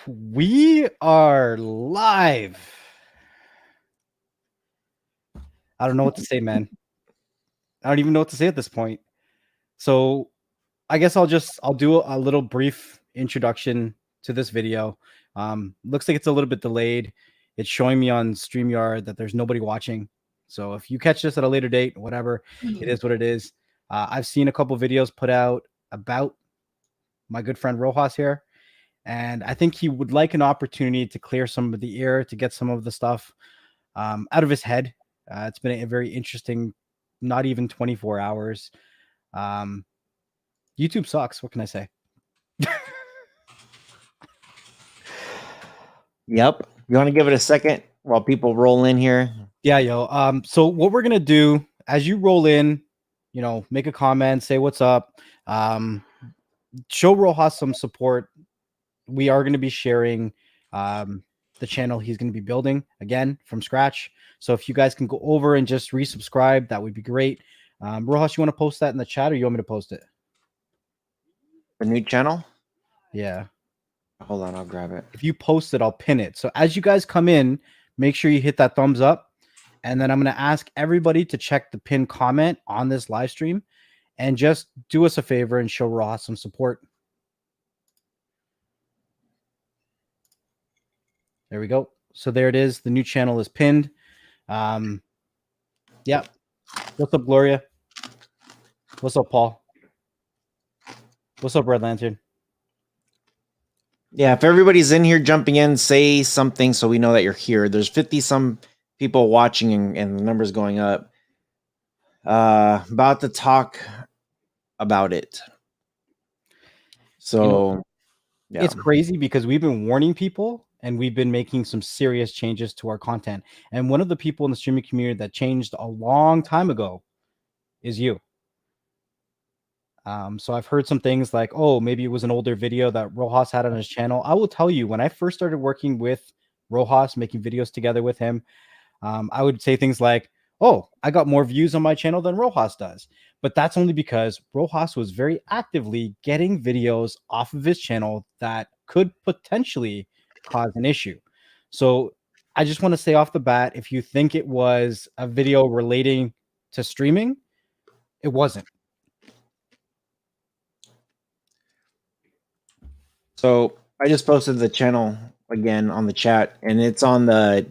We are live. I don't know what to say, man. I don't even know what to say at this point. So I guess I'll do a little brief introduction to this video. Looks like it's a little bit delayed. It's showing me on StreamYard that there's nobody watching. So if you catch this at a later date, whatever, it is what it is. I've seen a couple videos put out about my good friend Rohas here. And I think he would like an opportunity to clear some of the air, to get some of the stuff out of his head. It's been a very interesting, not even 24 hours. YouTube sucks. What can I say? Yep. You want to give it a second while people roll in here? Yeah, yo. So what we're gonna do as you roll in, make a comment, say what's up, show Rojas some support. We are going to be sharing the channel he's going to be building again from scratch. So if you guys can go over and just resubscribe, that would be great. Rojas, you want to post that in the chat, or you want me to post it? A new channel? Yeah. Hold on, I'll grab it. If you post it, I'll pin it. So as you guys come in, make sure you hit that thumbs up. And then I'm going to ask everybody to check the pinned comment on this live stream and just do us a favor and show Rojas some support. There we go. So there it is. The new channel is pinned. Yeah. What's up, Gloria? What's up, Paul? What's up, Red Lantern? Yeah, if everybody's in here jumping in, say something so we know that you're here. There's 50-some people watching and the number's going up. About to talk about it. So, yeah. It's crazy because we've been warning people and we've been making some serious changes to our content. And one of the people in the streaming community that changed a long time ago is you. So I've heard some things like, oh, maybe it was an older video that Rojas had on his channel. I will tell you, when I first started working with Rojas, making videos together with him, I would say things like, oh, I got more views on my channel than Rojas does. But that's only because Rojas was very actively getting videos off of his channel that could potentially cause an issue. So I just want to say off the bat, if you think it was a video relating to streaming, it wasn't. So I just posted the channel again on the chat, and it's on the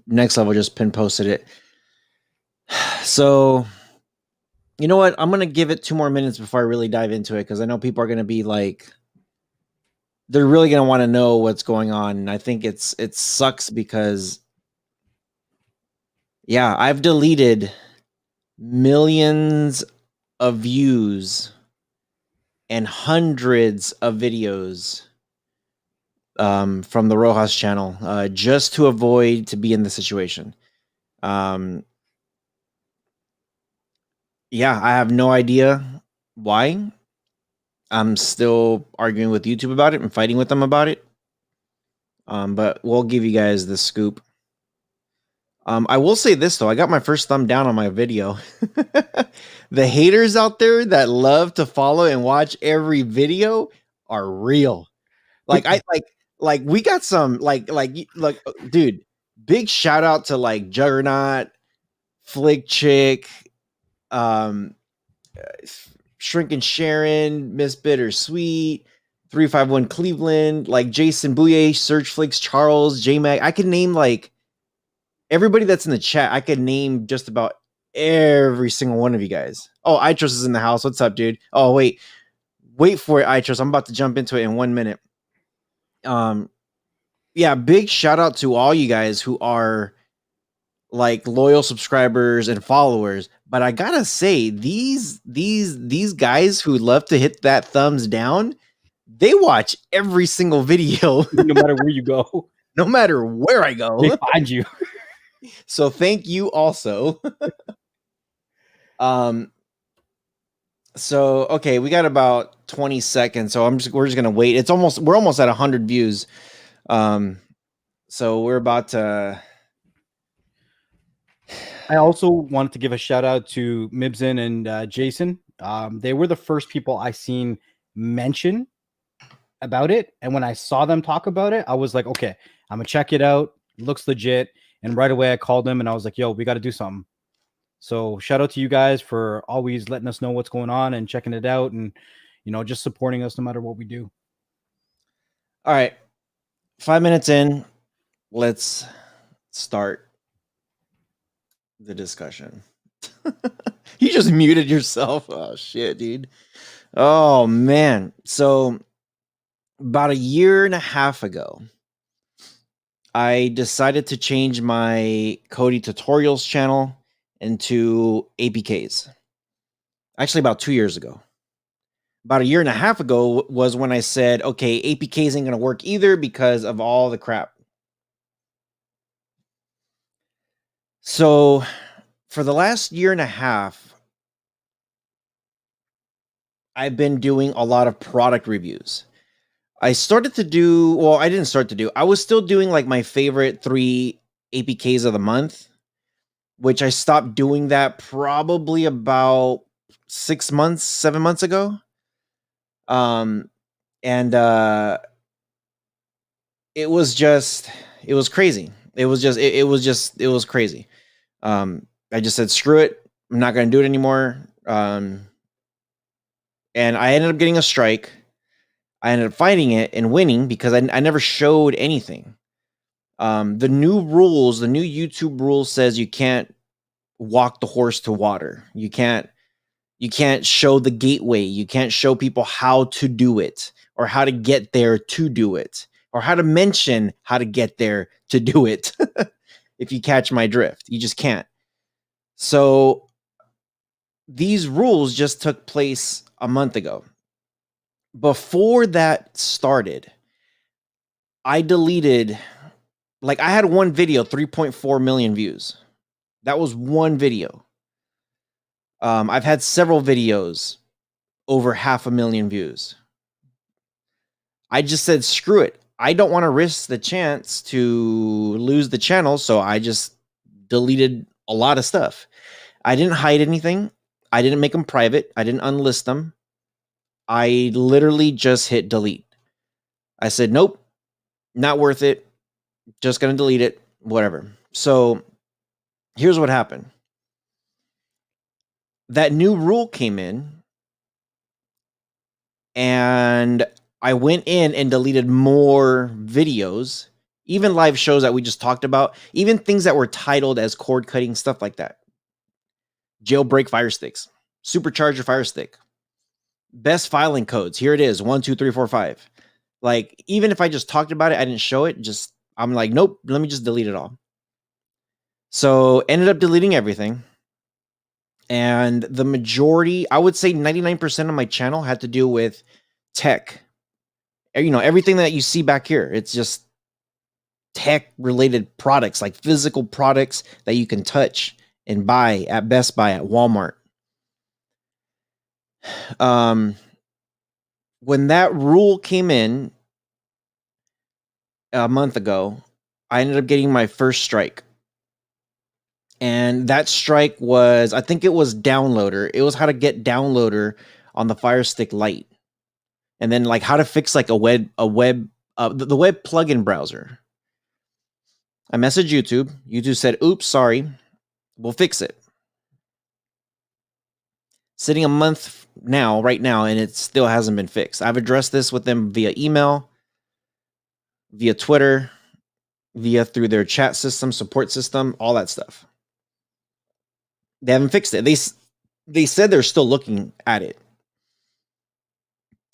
Next Level just pin posted it. So you know what? I'm gonna give it 2 more minutes before I really dive into it, because I know people are gonna be like, they're really gonna want to know what's going on. And I think it sucks because, yeah, I've deleted millions of views and hundreds of videos from the Rojas channel just to avoid to be in the situation. Yeah, I have no idea why. I'm still arguing with YouTube about it and fighting with them about it. But we'll give you guys the scoop. I will say this, though. I got my first thumb down on my video. The haters out there that love to follow and watch every video are real. Like, we got some, dude, big shout out to like Juggernaut, Flick Chick, Shrinking Sharon, Miss Bittersweet, 351 Cleveland, like Jason Bouye, Search Flicks, Charles, J Mag. I could name like everybody that's in the chat. I could name just about every single one of you guys. Oh, Itros is in the house. What's up, dude? Oh, wait for it, Itros. I'm about to jump into it in 1 minute. Yeah, big shout out to all you guys who are like loyal subscribers and followers. But I gotta say, these guys who love to hit that thumbs down, they watch every single video, no matter where you go. No matter where I go, they find you. So thank you also. So okay, we got about 20 seconds, so we're just gonna wait. We're almost at 100 views. So we're about to. I also wanted to give a shout out to Mibson and Jason. They were the first people I seen mention about it. And when I saw them talk about it, I was like, okay, I'm gonna check it out. It looks legit. And right away I called them and I was like, yo, we got to do something. So shout out to you guys for always letting us know what's going on and checking it out and, just supporting us no matter what we do. All right. 5 minutes in, let's start the discussion. You just muted yourself. Oh shit, dude. Oh man. So about a year and a half ago, I decided to change my Cody tutorials channel into APKs. Actually, about 2 years ago. About a year and a half ago was when I said, okay, APKs ain't going to work either because of all the crap. So for the last year and a half, I've been doing a lot of product reviews. I started to do, well, I didn't start to do, I was still doing like my favorite 3 APKs of the month, which I stopped doing that probably about 6 months, 7 months ago. And it was crazy. It was crazy. I just said, screw it. I'm not going to do it anymore. And I ended up getting a strike. I ended up fighting it and winning because I never showed anything. The new rules, the new YouTube rules says you can't walk the horse to water. You can't show the gateway. You can't show people how to do it or how to get there to do it or how to mention how to get there to do it. If you catch my drift, you just can't. So these rules just took place a month ago. Before that started, I deleted, like I had one video, 3.4 million views. That was one video. I've had several videos over 500,000 views. I just said, screw it. I don't want to risk the chance to lose the channel. So I just deleted a lot of stuff. I didn't hide anything. I didn't make them private. I didn't unlist them. I literally just hit delete. I said, nope, not worth it. Just going to delete it, whatever. So here's what happened. That new rule came in and I went in and deleted more videos, even live shows that we just talked about, even things that were titled as cord cutting, stuff like that. Jailbreak fire sticks, supercharger fire stick, best filing codes. Here it is, 1, 2, 3, 4, 5. Like, even if I just talked about it, I didn't show it. I'm like, nope, let me just delete it all. So ended up deleting everything. And the majority, I would say 99% of my channel had to do with tech. Everything that you see back here, it's just tech related products, like physical products that you can touch and buy at Best Buy, at Walmart. When that rule came in a month ago, I ended up getting my first strike. And that strike was, I think it was downloader. It was how to get downloader on the Fire Stick Lite. And then like how to fix like the web plugin browser. I messaged YouTube. YouTube said, oops, sorry. We'll fix it. Sitting a month now, right now, and it still hasn't been fixed. I've addressed this with them via email, via Twitter, through their chat system, support system, all that stuff. They haven't fixed it. They said they're still looking at it.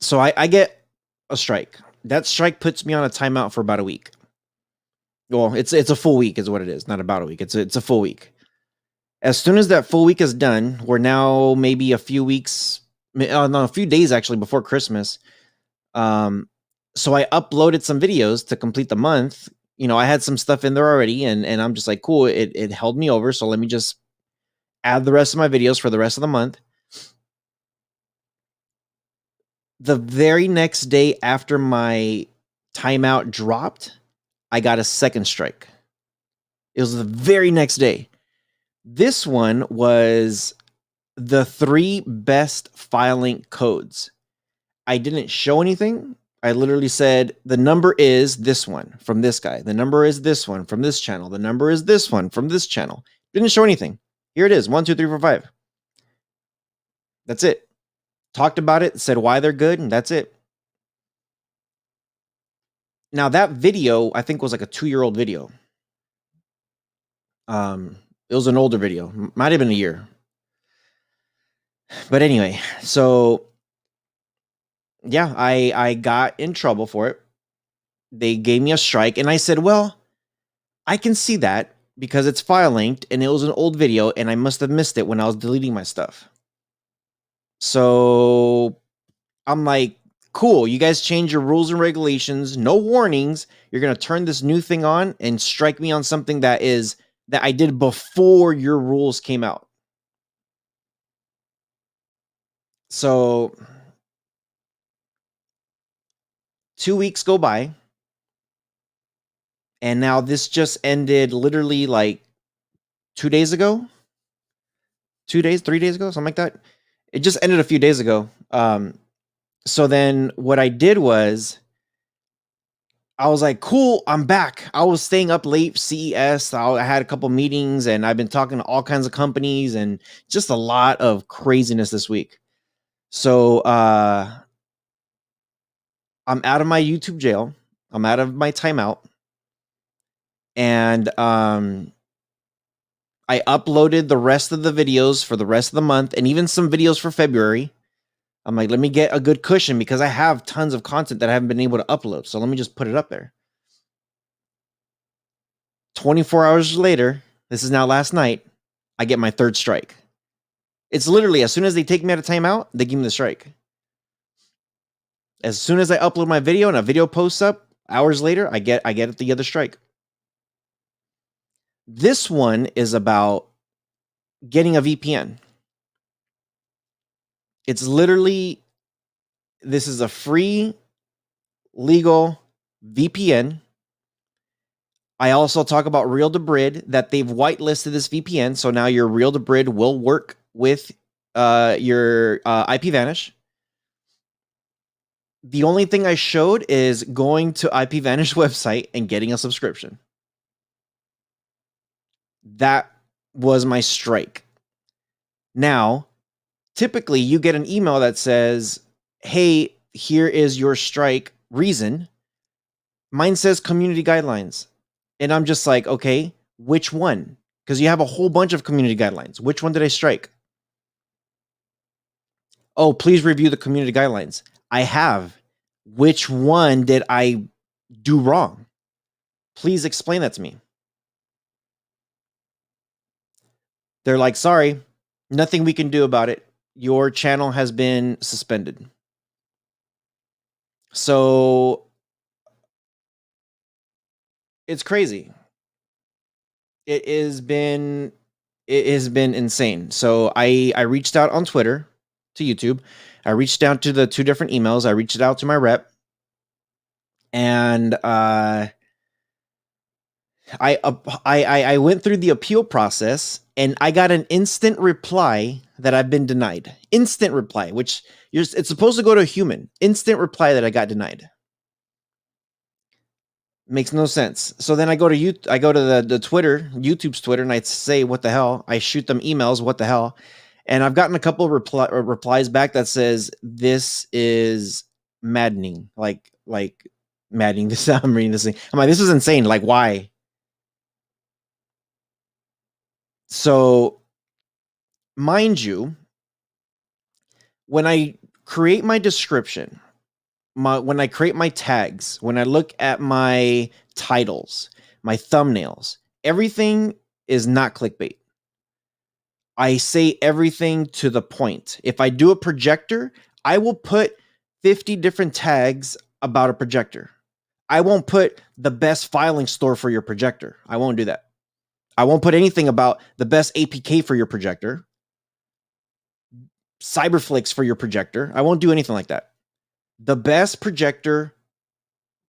So I get a strike. That strike puts me on a timeout for about a week. Well, it's a full week is what it is, not about a week. It's a full week. As soon as that full week is done, we're now maybe a few weeks, a few days actually before Christmas. So I uploaded some videos to complete the month. I had some stuff in there already, and I'm just like, cool, it held me over. So let me just add the rest of my videos for the rest of the month. The very next day after my timeout dropped, I got a second strike. It was the very next day. This one was the 3 best filing codes. I didn't show anything. I literally said, the number is this one from this guy. The number is this one from this channel. The number is this one from this channel. Didn't show anything. Here it is. 1, 2, 3, 4, 5. That's it. Talked about it, said why they're good, and that's it. Now that video, I think was like a 2-year-old video. It was an older video. Might have been a year. But anyway, so yeah, I got in trouble for it. They gave me a strike, and I said, well, I can see that because it's file linked and it was an old video and I must have missed it when I was deleting my stuff. So I'm like, cool, you guys change your rules and regulations, no warnings. You're going to turn this new thing on and strike me on something that I did before your rules came out. So 2 weeks go by. And now this just ended literally like 2 days ago. 2 days, 3 days ago, something like that. It just ended a few days ago. So then what I did was I was like, cool, I'm back. I was staying up late, CES. I had a couple meetings and I've been talking to all kinds of companies and just a lot of craziness this week. So I'm out of my YouTube jail. I'm out of my timeout. And I uploaded the rest of the videos for the rest of the month and even some videos for February. I'm like, let me get a good cushion because I have tons of content that I haven't been able to upload. So let me just put it up there. 24 hours later, this is now last night, I get my 3rd strike. It's literally as soon as they take me out of timeout, they give me the strike. As soon as I upload my video and a video posts up, hours later, I get the other strike. This one is about getting a VPN. It's literally, this is a free, legal VPN. I also talk about Real to Brid, that they've whitelisted this VPN. So now your Real to Brid will work with your IPVanish. The only thing I showed is going to IPVanish website and getting a subscription. That was my strike. Now, typically you get an email that says, hey, here is your strike reason. Mine says community guidelines. And I'm just like, okay, which one? Because you have a whole bunch of community guidelines. Which one did I strike? Oh, please review the community guidelines. I have. Which one did I do wrong? Please explain that to me. They're like, sorry, nothing we can do about it. Your channel has been suspended. So it's crazy. It has been insane. So I reached out on Twitter to YouTube. I reached out to the 2 different emails. I reached out to my rep, and I went through the appeal process, and I got an instant reply that I've been denied. Instant reply, which it's supposed to go to a human. Instant reply that I got denied. Makes no sense. So then I go to the Twitter, YouTube's Twitter, and I say, what the hell? I shoot them emails, what the hell? And I've gotten a couple of replies back that says, this is maddening. Like maddening. This, I'm reading this thing. I'm like, this is insane. Like, why? So, mind you, when I create my description, when I create my tags, when I look at my titles, my thumbnails, everything is not clickbait. I say everything to the point. If I do a projector, I will put 50 different tags about a projector. I won't put the best filing store for your projector. I won't do that. I won't put anything about the best APK for your projector, Cyberflix for your projector. I won't do anything like that. The best projector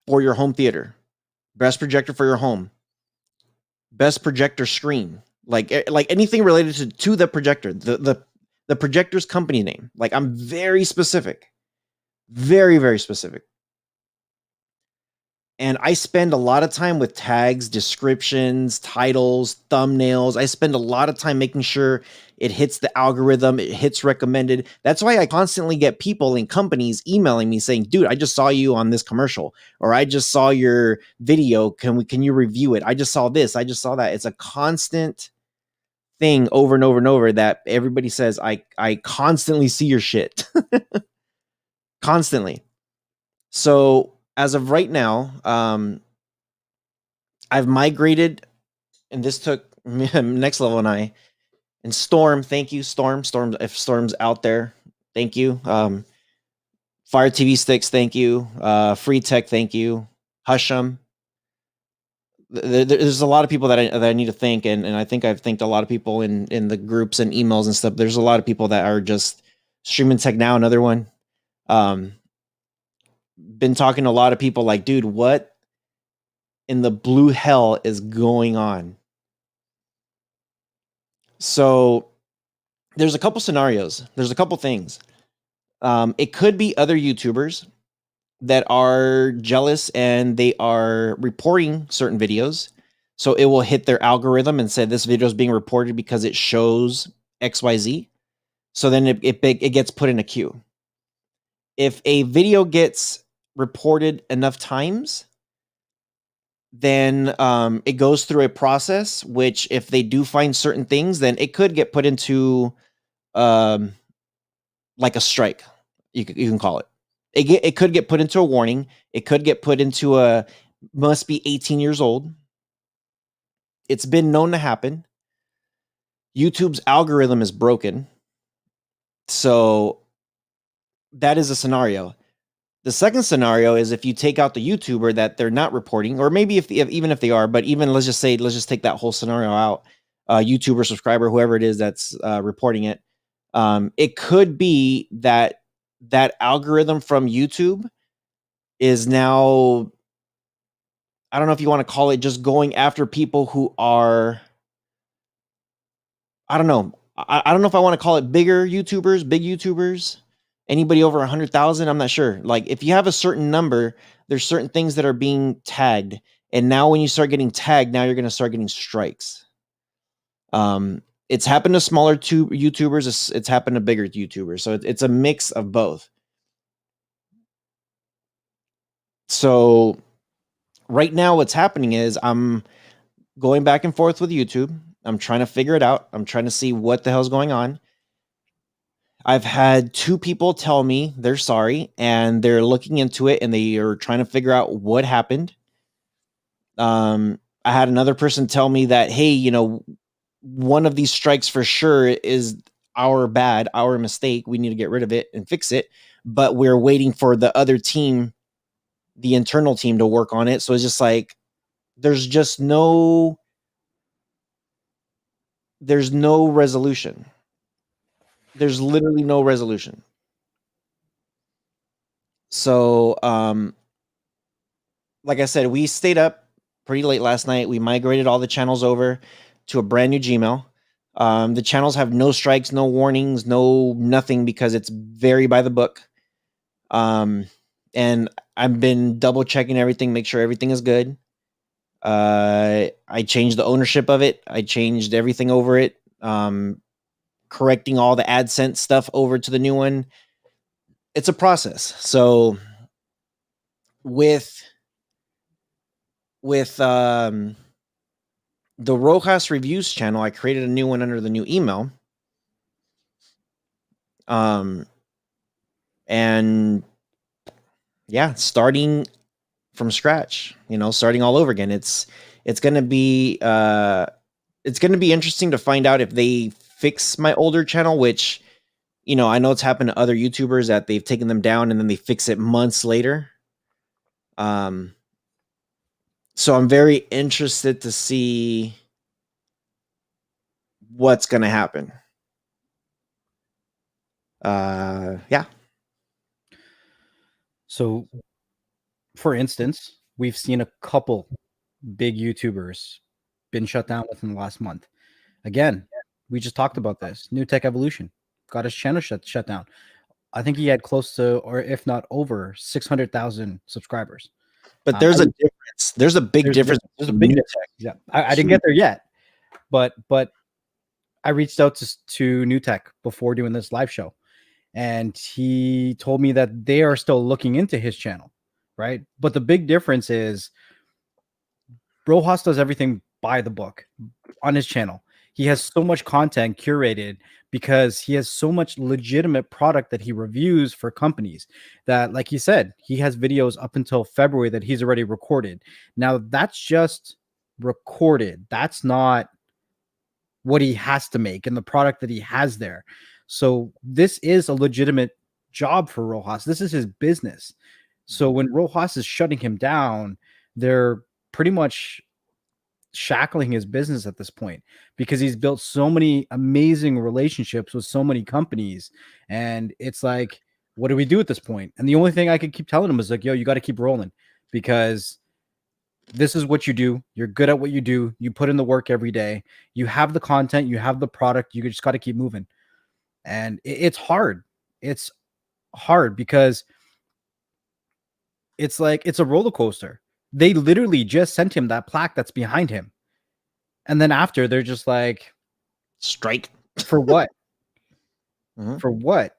for your home theater, best projector for your home, best projector screen, like anything related to the projector, the projector's company name. Like, I'm very specific, very, very specific. And I spend a lot of time with tags, descriptions, titles, thumbnails. I spend a lot of time making sure it hits the algorithm, it hits recommended. That's why I constantly get people and companies emailing me saying, dude, I just saw you on this commercial, or I just saw your video. Can you review it? I just saw this, I just saw that. It's a constant thing over and over and over that everybody says, I constantly see your shit. Constantly. So as of right now, I've migrated, and this took Next Level and I, and Storm. Thank you, Storm. Storm, if Storm's out there, thank you. Fire TV Sticks, thank you. Free Tech, thank you. Husham. There's a lot of people that I need to thank, and I think I've thanked a lot of people in the groups and emails and stuff. There's a lot of people that are just streaming tech now. Another one. Been talking to a lot of people like, dude, what in the blue hell is going on? So there's a couple scenarios. There's a couple things. It could be other YouTubers that are jealous and they are reporting certain videos. So it will hit their algorithm and say this video is being reported because it shows XYZ. So then it gets put in a queue. If a video gets reported enough times, then it goes through a process, which if they do find certain things, then it could get put into like a strike. You can call it. It could get put into a warning. It could get put into a must be 18 years old. It's been known to happen. YouTube's algorithm is broken. So that is a scenario. The second scenario is if you take out the YouTuber that they're not reporting, or maybe even if they are, but even let's just take that whole scenario out. YouTuber, subscriber, whoever it is that's reporting it. It could be that algorithm from YouTube is now, I don't know if you want to call it just going after people who are, I don't know. I don't know if I want to call it big YouTubers, anybody over 100,000. I'm not sure. Like if you have a certain number, there's certain things that are being tagged. And now when you start getting tagged, now you're going to start getting strikes. It's happened to smaller YouTubers. It's happened to bigger YouTubers. So it's a mix of both. So right now what's happening is I'm going back and forth with YouTube. I'm trying to figure it out. I'm trying to see what the hell's going on. I've had 2 people tell me they're sorry and they're looking into it and they are trying to figure out what happened. I had another person tell me that, hey, one of these strikes for sure is our mistake. We need to get rid of it and fix it. But we're waiting for the other team, the internal team, to work on it. So it's just like, there's no resolution. There's literally no resolution. So, like I said, we stayed up pretty late last night. We migrated all the channels over to a brand new Gmail. The channels have no strikes, no warnings, no nothing, because it's very by the book. And I've been double checking everything, make sure everything is good. I changed the ownership of it. I changed everything over it. Correcting all the AdSense stuff over to the new one. It's a process. So with the Rohas Reviews channel, I created a new one under the new email. And yeah, starting from scratch, starting all over again. It's going to be interesting to find out if they fix my older channel, which, I know it's happened to other YouTubers that they've taken them down and then they fix it months later. So I'm very interested to see what's going to happen. Yeah. So, for instance, we've seen a couple big YouTubers been shut down within the last month. Again, we just talked about this. New Tech Evolution got his channel shut down. I think he had close to, or if not over, 600,000 subscribers. But there's a difference. There's a big difference. There's a big difference. Yeah, I didn't get there yet, but I reached out to New Tech before doing this live show, and he told me that they are still looking into his channel, right? But the big difference is Rohas does everything by the book on his channel. He has so much content curated because he has so much legitimate product that he reviews for companies that, like he said, he has videos up until February that he's already recorded. Now, that's just recorded. That's not what he has to make and the product that he has there. So this is a legitimate job for Rohas. This is his business. So when Rohas is shutting him down, they're pretty much shackling his business at this point because he's built so many amazing relationships with so many companies. And it's like, what do we do at this point? And the only thing I could keep telling him is like, yo, you got to keep rolling because this is what you do. You're good at what you do. You put in the work every day. You have the content, you have the product. You just got to keep moving. And it's hard. It's hard because it's like it's a roller coaster. They literally just sent him that plaque that's behind him. And then after, they're just like, strike. For what? For what?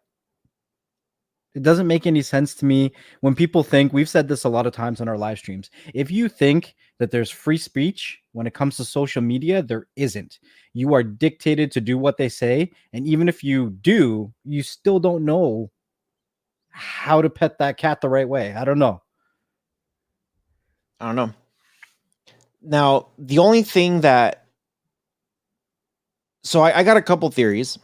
It doesn't make any sense to me when people think, we've said this a lot of times on our live streams, if you think that there's free speech when it comes to social media, there isn't. You are dictated to do what they say. And even if you do, you still don't know how to pet that cat the right way. I don't know. Now, the only thing that, so I got a couple theories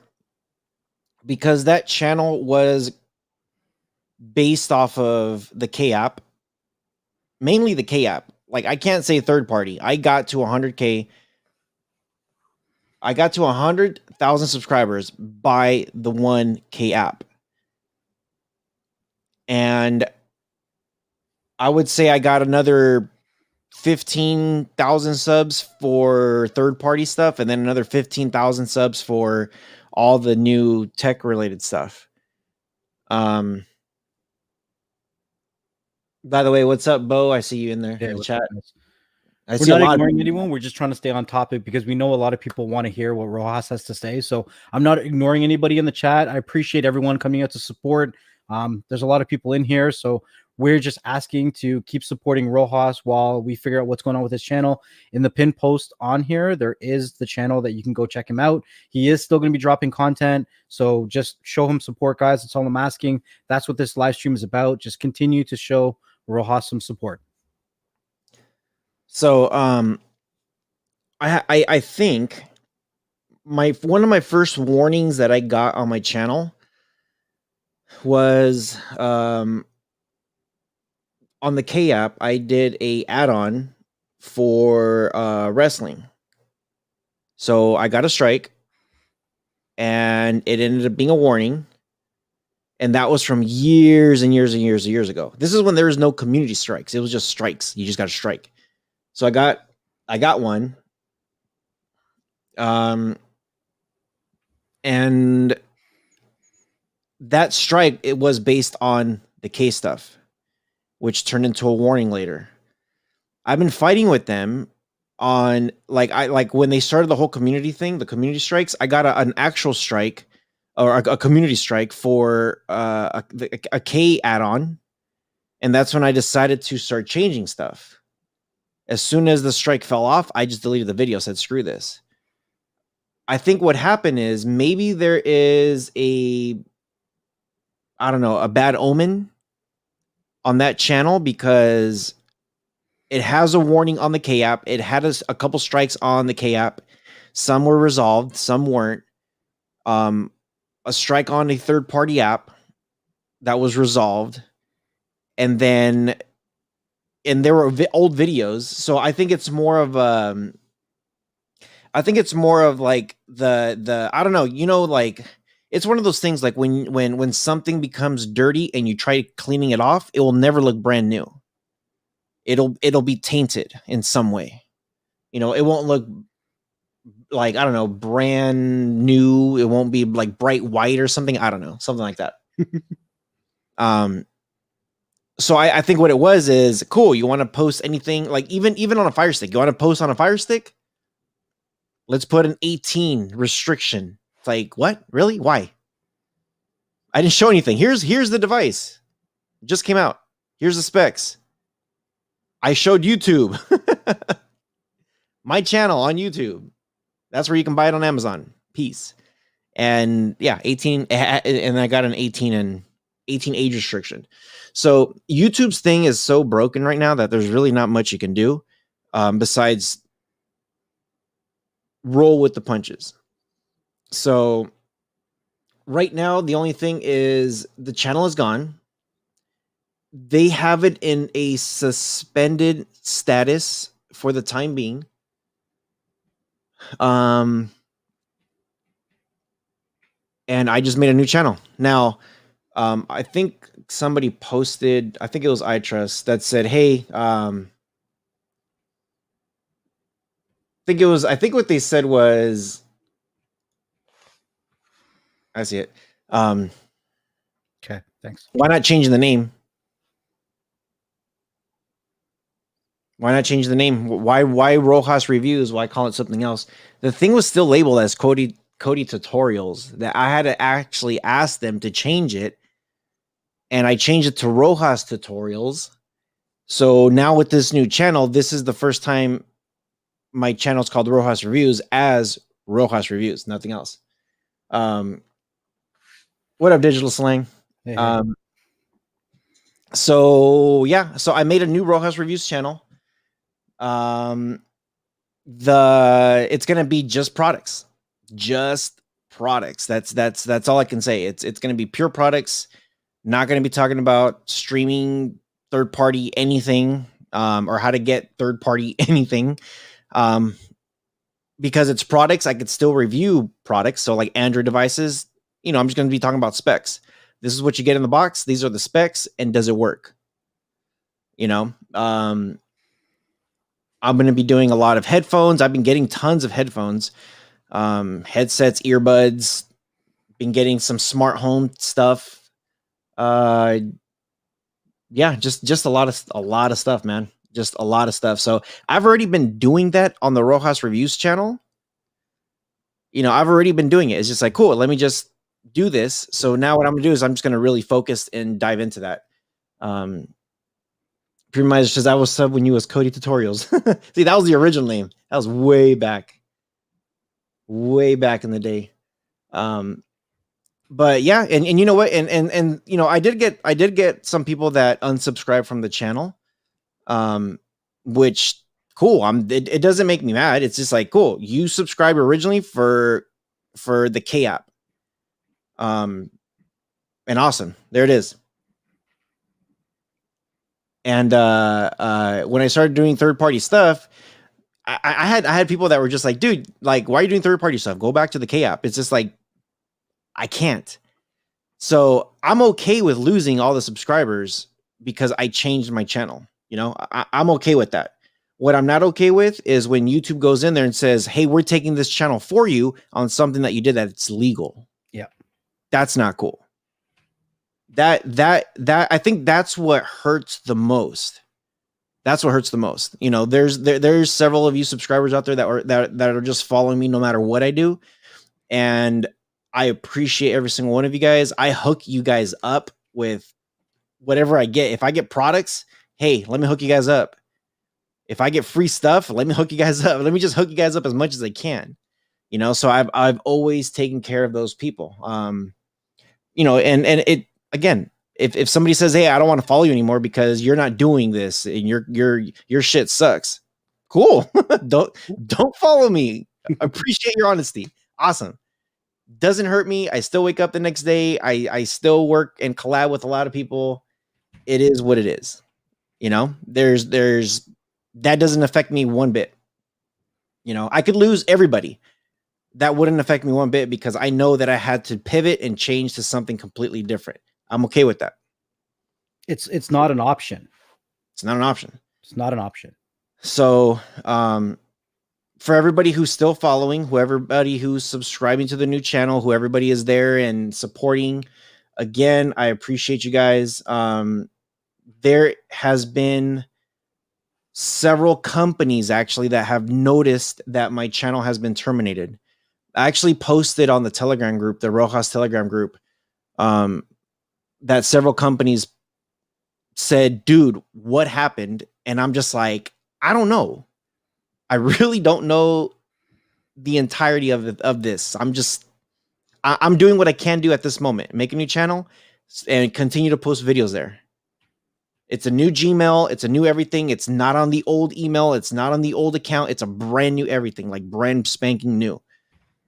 because that channel was based off of the K app, mainly the K app. Like, I can't say third party. I got to 100K. I got to 100,000 subscribers by the 1K app. And I would say I got another 15,000 subs for third party stuff, and then another 15,000 subs for all the new tech related stuff. By the way, what's up, Bo? I see you in there in the chat. We're not ignoring anyone. We're just trying to stay on topic because we know a lot of people want to hear what Rohas has to say. So I'm not ignoring anybody in the chat. I appreciate everyone coming out to support. There's a lot of people in here, so we're just asking to keep supporting Rohas while we figure out what's going on with his channel. In the pin post on here, there is the channel that you can go check him out. He is still going to be dropping content, so just show him support, guys. That's all I'm asking. That's what this live stream is about. Just continue to show Rohas some support. So I think one of my first warnings that I got on my channel was on the K app. I did a add-on for wrestling. So I got a strike and it ended up being a warning. And that was from years and years and years and years ago. This is when there was no community strikes. It was just strikes. You just got a strike. So I got one. And that strike, it was based on the K stuff, which turned into a warning later. I've been fighting with them on like when they started the whole community thing, the community strikes. I got an actual strike or a community strike for a K add-on, and that's when I decided to start changing stuff. As soon as the strike fell off, I just deleted the video, said screw this. I think what happened is maybe there is a bad omen on that channel because it has a warning on the K app. It had a couple strikes on the K app. Some were resolved, some weren't. A strike on a third party app that was resolved. And there were old videos. So I think it's more of like the I don't know, like it's one of those things like when something becomes dirty and you try cleaning it off, it will never look brand new. It'll be tainted in some way. It won't look like, I don't know, brand new. It won't be like bright white or something. I don't know, something like that. So I think what it was is cool. You want to post anything, like even on a Fire Stick. You want to post on a Fire Stick? Let's put an 18 restriction. It's like, what? Really? Why? I didn't show anything. Here's the device. It just came out. Here's the specs. I showed YouTube. My channel on YouTube. That's where you can buy it on Amazon. Peace. And yeah, 18, and I got an 18 and 18 age restriction. So YouTube's thing is so broken right now that there's really not much you can do besides roll with the punches. So right now, the only thing is the channel is gone. They have it in a suspended status for the time being. And I just made a new channel. Now, I think somebody posted, I think it was iTrust, that said, hey, I think what they said was, I see it. Okay, thanks. Why not change the name? Why not change the name? Why Rohas Reviews? Why call it something else? The thing was still labeled as Cody Tutorials, that I had to actually ask them to change it. And I changed it to Rohas Tutorials. So now with this new channel, this is the first time my channel is called Rohas Reviews as Rohas Reviews, nothing else. What up, Digital Slang? Hey, hey. So yeah, so I made a new Rohas Reviews channel. It's gonna be just products. That's all I can say. It's gonna be pure products. Not gonna be talking about streaming third party anything, or how to get third party anything. Because it's products, I could still review products. So like Android devices, I'm just gonna be talking about specs. This is what you get in the box. These are the specs, and does it work? I'm going to be doing a lot of headphones. I've been getting tons of headphones, headsets, earbuds, been getting some smart home stuff. Yeah, just a lot of stuff, man. Just a lot of stuff. So I've already been doing that on the Rohas Reviews channel. I've already been doing it. It's just like, cool, let me just do this. So now what I'm going to do is I'm just going to really focus and dive into that. Pretty much because I was sub when you was Cody Tutorials. See, that was the original name. That was way back in the day. But yeah, and you know what? And I did get some people that unsubscribed from the channel. Which cool. It doesn't make me mad. It's just like, cool. You subscribed originally for the K app. And awesome. There it is. And when I started doing third-party stuff, I had people that were just like, dude, like, why are you doing third-party stuff? Go back to the K app. It's just like, I can't. So I'm okay with losing all the subscribers because I changed my channel. I'm okay with that. What I'm not okay with is when YouTube goes in there and says, hey, we're taking this channel for you on something that you did that's legal. Yeah. That's not cool. That I think that's what hurts the most. That's what hurts the most. There's several of you subscribers out there that are just following me no matter what I do. And I appreciate every single one of you guys. I hook you guys up with whatever I get. If I get products, hey, let me hook you guys up. If I get free stuff, let me hook you guys up. Let me just hook you guys up as much as I can. So I've always taken care of those people. And it, again, if somebody says, hey, I don't want to follow you anymore because you're not doing this and your shit sucks. Cool. don't follow me. Appreciate your honesty. Awesome. Doesn't hurt me. I still wake up the next day. I still work and collab with a lot of people. It is what it is. There's that doesn't affect me one bit. I could lose everybody. That wouldn't affect me one bit because I know that I had to pivot and change to something completely different. I'm okay with that. It's not an option. It's not an option. It's not an option. So, for everybody who's still following, everybody who's subscribing to the new channel, who everybody is there and supporting, again, I appreciate you guys. there has been several companies actually that have noticed that my channel has been terminated. I actually posted on the Telegram group, the Rohas Telegram group, that several companies said, dude, what happened? And I'm just like, I don't know. I really don't know the entirety of this. I'm doing what I can do at this moment. Make a new channel and continue to post videos there. It's a new Gmail. It's a new everything. It's not on the old email. It's not on the old account. It's a brand new everything, like brand spanking new.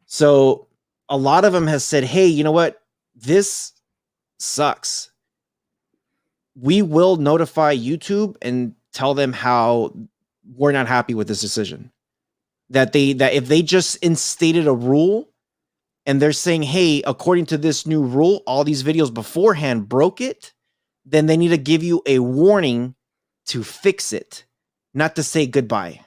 So a lot of them has said, hey, you know what? This sucks. We will notify YouTube and tell them how we're not happy with this decision. That if they just instated a rule and they're saying, hey, according to this new rule, all these videos beforehand broke it, then they need to give you a warning to fix it, not to say goodbye.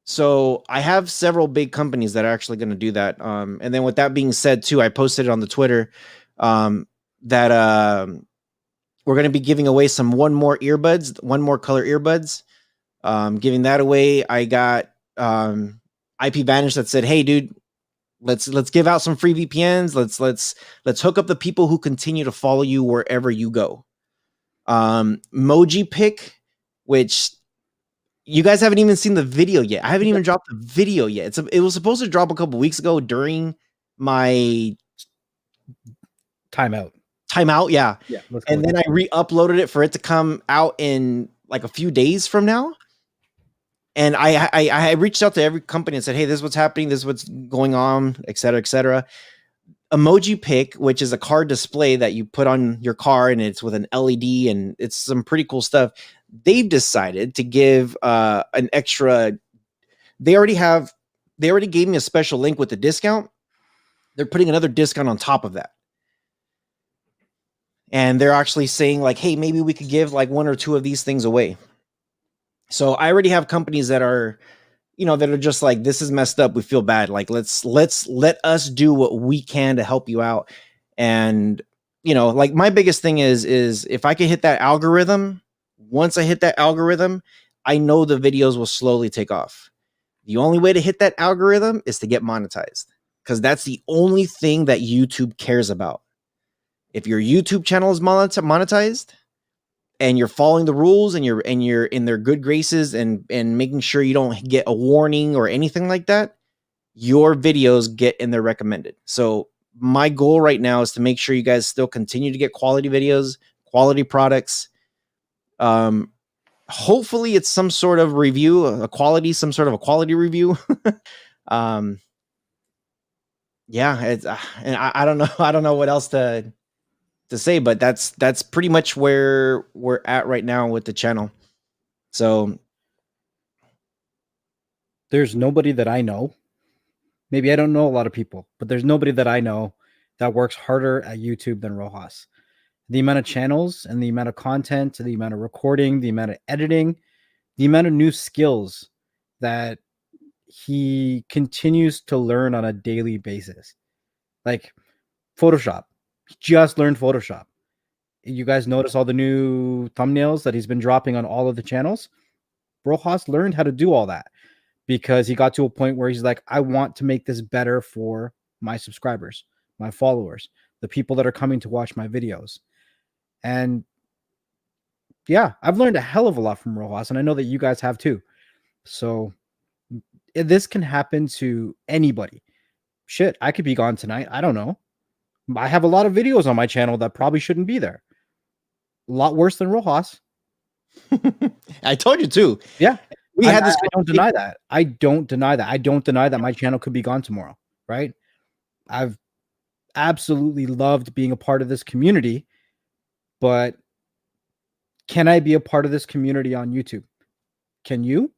So I have several big companies that are actually going to do that. And then with that being said, too, I posted it on the Twitter that we're going to be giving away one more color earbuds. Giving that away. I got IP Vanish that said, hey, dude, let's give out some free VPNs. Let's hook up the people who continue to follow you wherever you go. Moji Pick, which you guys haven't even seen the video yet. I haven't even dropped the video yet. It was supposed to drop a couple weeks ago during my timeout. Yeah. And then I re-uploaded it for it to come out in like a few days from now. And I reached out to every company and said, hey, this is what's happening. This is what's going on, et cetera, et cetera. Emoji Pick, which is a car display that you put on your car and it's with an LED and it's some pretty cool stuff. They've decided to give an extra. They already gave me a special link with the discount. They're putting another discount on top of that. And they're actually saying like, hey, maybe we could give like one or two of these things away. So I already have companies that are, that are just like, this is messed up. We feel bad. Like, let us do what we can to help you out. And, like my biggest thing is if I can hit that algorithm, once I hit that algorithm, I know the videos will slowly take off. The only way to hit that algorithm is to get monetized, because that's the only thing that YouTube cares about. If your YouTube channel is monetized, and you're following the rules and you're in their good graces and making sure you don't get a warning or anything like that, your videos get in their recommended. So my goal right now is to make sure you guys still continue to get quality videos, quality products. Hopefully it's some sort of review, some sort of a quality review. Yeah, and I don't know. I don't know what else to say, but that's pretty much where we're at right now with the channel. So there's nobody that I know. Maybe I don't know a lot of people, but there's nobody that I know that works harder at YouTube than Rohas. The amount of channels and the amount of content, the amount of recording, the amount of editing, the amount of new skills that he continues to learn on a daily basis. Like Photoshop. He just learned Photoshop. You guys notice all the new thumbnails that he's been dropping on all of the channels? Rohas learned how to do all that because he got to a point where he's like, I want to make this better for my subscribers, my followers, the people that are coming to watch my videos. And yeah, I've learned a hell of a lot from Rohas, and I know that you guys have too. So this can happen to anybody. Shit, I could be gone tonight. I don't know. I have a lot of videos on my channel that probably shouldn't be there. A lot worse than Rohas. I told you too. Yeah. We had this. I don't deny that. I don't deny that my channel could be gone tomorrow, right? I've absolutely loved being a part of this community, but can I be a part of this community on YouTube? Can you?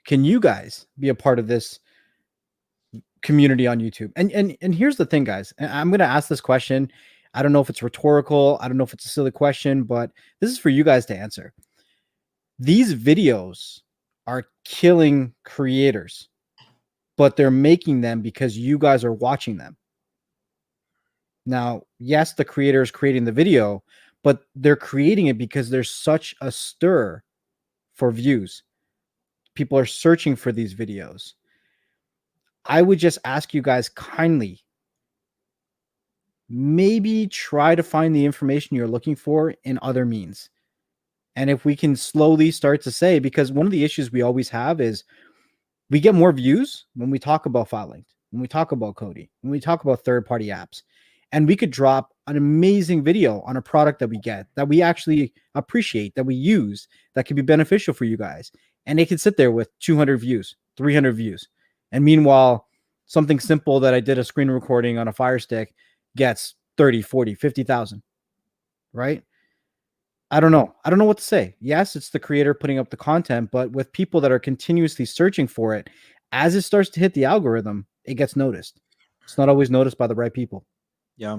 Can you guys be a part of this community on YouTube? And here's the thing, guys. I'm going to ask this question. I don't know if it's rhetorical. I don't know if it's a silly question, but this is for you guys to answer. These videos are killing creators, but they're making them because you guys are watching them. Now, yes, the creator is creating the video, but they're creating it because there's such a stir for views. People are searching for these videos. I would just ask you guys kindly, maybe try to find the information you're looking for in other means. And if we can slowly start to say, because one of the issues we always have is we get more views when we talk about FileLink, when we talk about Kodi, when we talk about third-party apps. And we could drop an amazing video on a product that we get, that we actually appreciate, that we use, that could be beneficial for you guys. And it could sit there with 200 views, 300 views. And meanwhile, something simple that I did a screen recording on a Fire Stick gets 30, 40, 50,000, right? I don't know. I don't know what to say. Yes, it's the creator putting up the content, but with people that are continuously searching for it, as it starts to hit the algorithm, it gets noticed. It's not always noticed by the right people. Yeah.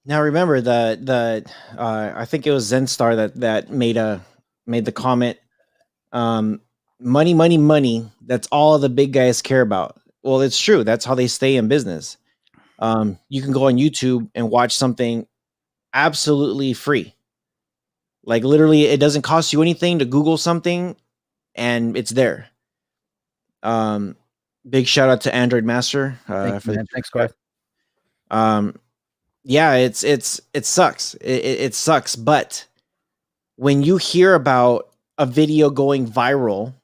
Now remember the I think it was Zenstar that made the comment, money, money, money. That's all the big guys care about. Well, it's true. That's how they stay in business. You can go on YouTube and watch something absolutely free. Like literally, it doesn't cost you anything to Google something, and it's there. Big shout out to Android Master Thanks, Garth. Yeah, it sucks. It sucks. But when you hear about a video going viral,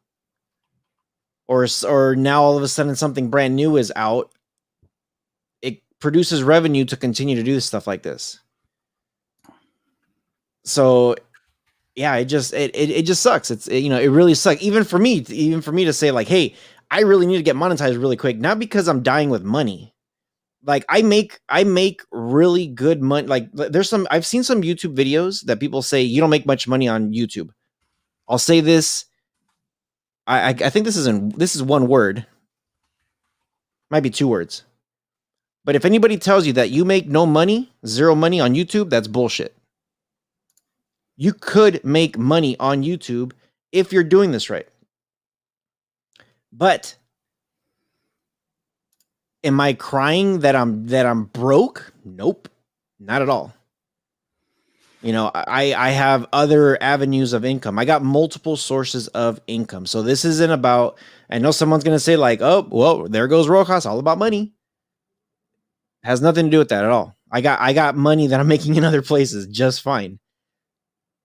or now all of a sudden something brand new is out, it produces revenue to continue to do stuff like this. So yeah, it just sucks. It really sucks. Even for me to say like, hey, I really need to get monetized really quick, not because I'm dying with money. Like I make really good money. Like I've seen some YouTube videos that people say you don't make much money on YouTube. I'll say this. I think this is one word. Might be two words. But if anybody tells you that you make no money, zero money on YouTube, that's bullshit. You could make money on YouTube if you're doing this right. But am I crying that I'm broke? Nope, not at all. I have other avenues of income. I got multiple sources of income. So this isn't about, I know someone's going to say like, oh, well, there goes Rohas, all about money. Has nothing to do with that at all. I got money that I'm making in other places just fine.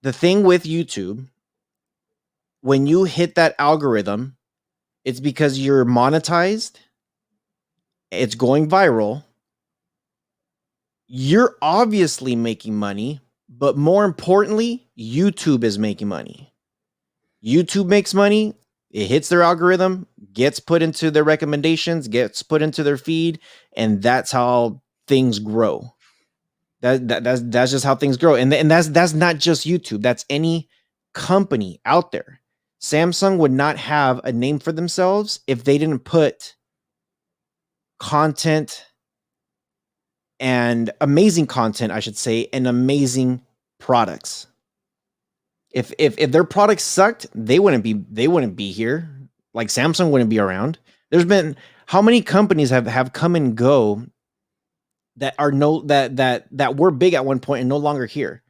The thing with YouTube, when you hit that algorithm, it's because you're monetized. It's going viral. You're obviously making money, but more importantly, YouTube is making money. YouTube makes money. It hits their algorithm, gets put into their recommendations, gets put into their feed, and that's how things grow. That's just how things grow. And that's not just YouTube. That's any company out there. Samsung would not have a name for themselves if they didn't put content, and amazing content, I should say, and amazing products. If their products sucked, they wouldn't be here. Like Samsung wouldn't be around. There's been how many companies have come and go that are that were big at one point and no longer here.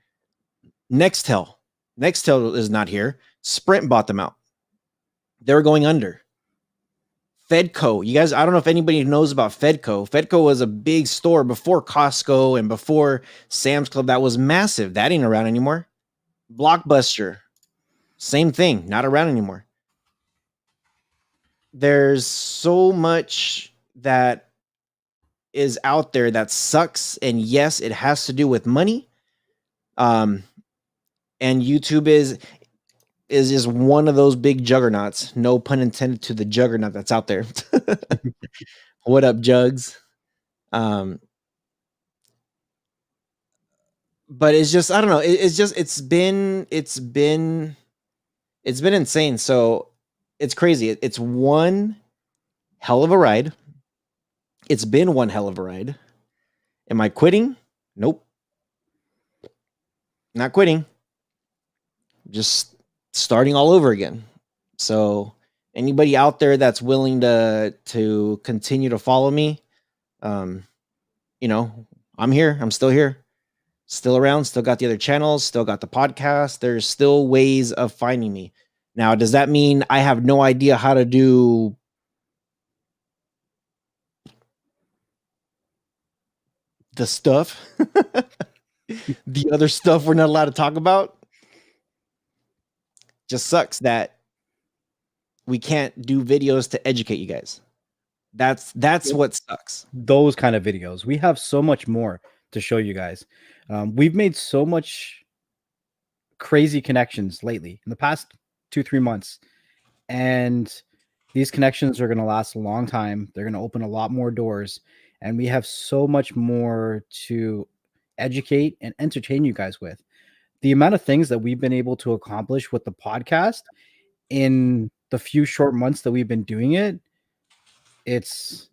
Nextel is not here. Sprint bought them out. They were going under. Fedco, you guys, I don't know if anybody knows about Fedco. Fedco was a big store before Costco and before Sam's Club. That was massive. That ain't around anymore. Blockbuster, same thing, not around anymore. There's so much that is out there that sucks, and yes, it has to do with money. And YouTube is just one of those big juggernauts. No pun intended to the juggernaut that's out there. What up, Jugs? But it's just, I don't know. It's been insane. So it's crazy. It's one hell of a ride. It's been one hell of a ride. Am I quitting? Nope. Not quitting. Just starting all over again. So anybody out there that's willing to continue to follow me, I'm here. I'm still here. Still around, still got the other channels, still got the podcast. There's still ways of finding me. Now, does that mean I have no idea how to do the stuff? The other stuff we're not allowed to talk about? Just sucks that we can't do videos to educate you guys. That's what sucks. Those kind of videos. We have so much more to show you guys. We've made so much crazy connections lately in the past 2-3 months, and these connections are going to last a long time. They're going to open a lot more doors, and we have so much more to educate and entertain you guys with. The amount of things that we've been able to accomplish with the podcast in the few short months that we've been doing it, it's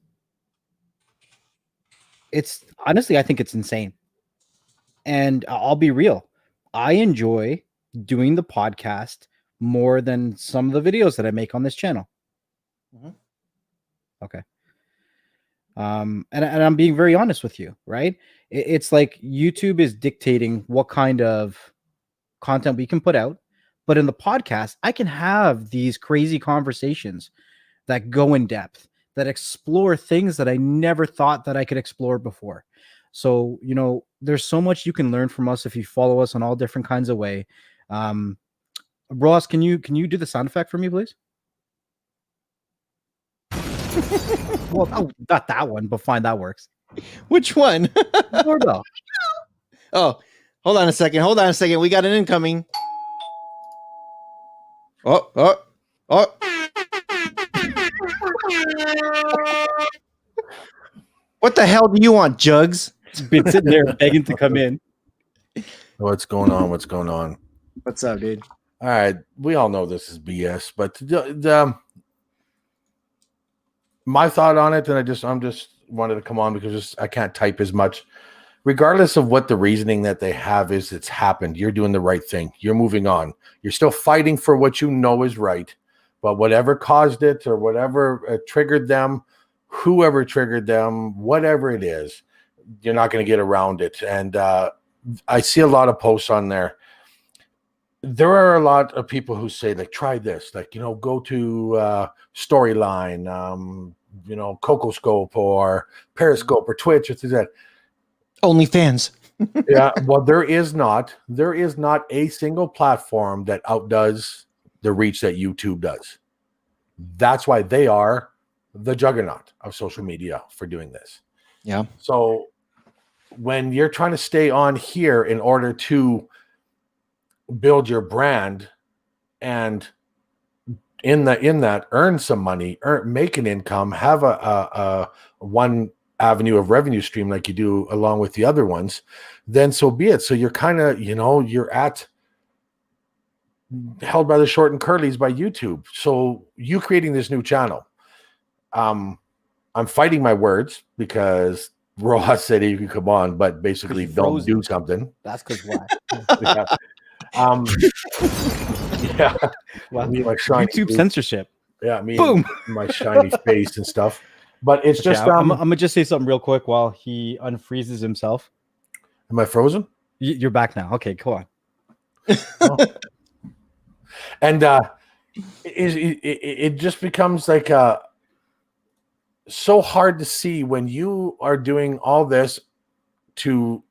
honestly, I think it's insane. And I'll be real, I enjoy doing the podcast more than some of the videos that I make on this channel. Mhm. Okay. And I'm being very honest with you, right? It's like YouTube is dictating what kind of content we can put out, but in the podcast, I can have these crazy conversations that go in depth, that explore things that I never thought that I could explore before. So, you know, there's so much you can learn from us if you follow us on all different kinds of way. Ross, can you do the sound effect for me, please? Well, not that one, but fine, that works. Which one? Doorbell. Oh, hold on a second. Hold on a second. We got an incoming. Oh. What the hell do you want, Jugs? It's been sitting there begging to come in. What's going on? What's going on? What's up, dude? All right, we all know this is BS, but my thought on it, and I'm just wanted to come on because I can't type as much. Regardless of what the reasoning that they have is, it's happened. You're doing the right thing. You're moving on. You're still fighting for what you know is right, but whatever caused it or whatever triggered them, whoever triggered them, whatever it is, you're not going to get around it. And I see a lot of posts on there. There are a lot of people who say, like, try this, like, you know, go to Storyline, you know, CocoScope or Periscope or Twitch or that. OnlyFans. Yeah, well, there is not a single platform that outdoes the reach that YouTube does. That's why they are the juggernaut of social media for doing this. Yeah. So when you're trying to stay on here in order to build your brand and in that earn some money, make an income, have a one avenue of revenue stream like you do along with the other ones, then so be it. So you're kind of, you know, you're held by the short and curlies by YouTube. So you creating this new channel, I'm fighting my words because Rohas said you could come on, but basically don't do something. That's because why? Yeah. Yeah. Well, YouTube face. Censorship. Yeah, me Boom. And my shiny face and stuff. But it's just I'm gonna just say something real quick while he unfreezes himself. Am I frozen? You're back now. Okay, go on. Oh. And it just becomes like so hard to see when you are doing all this to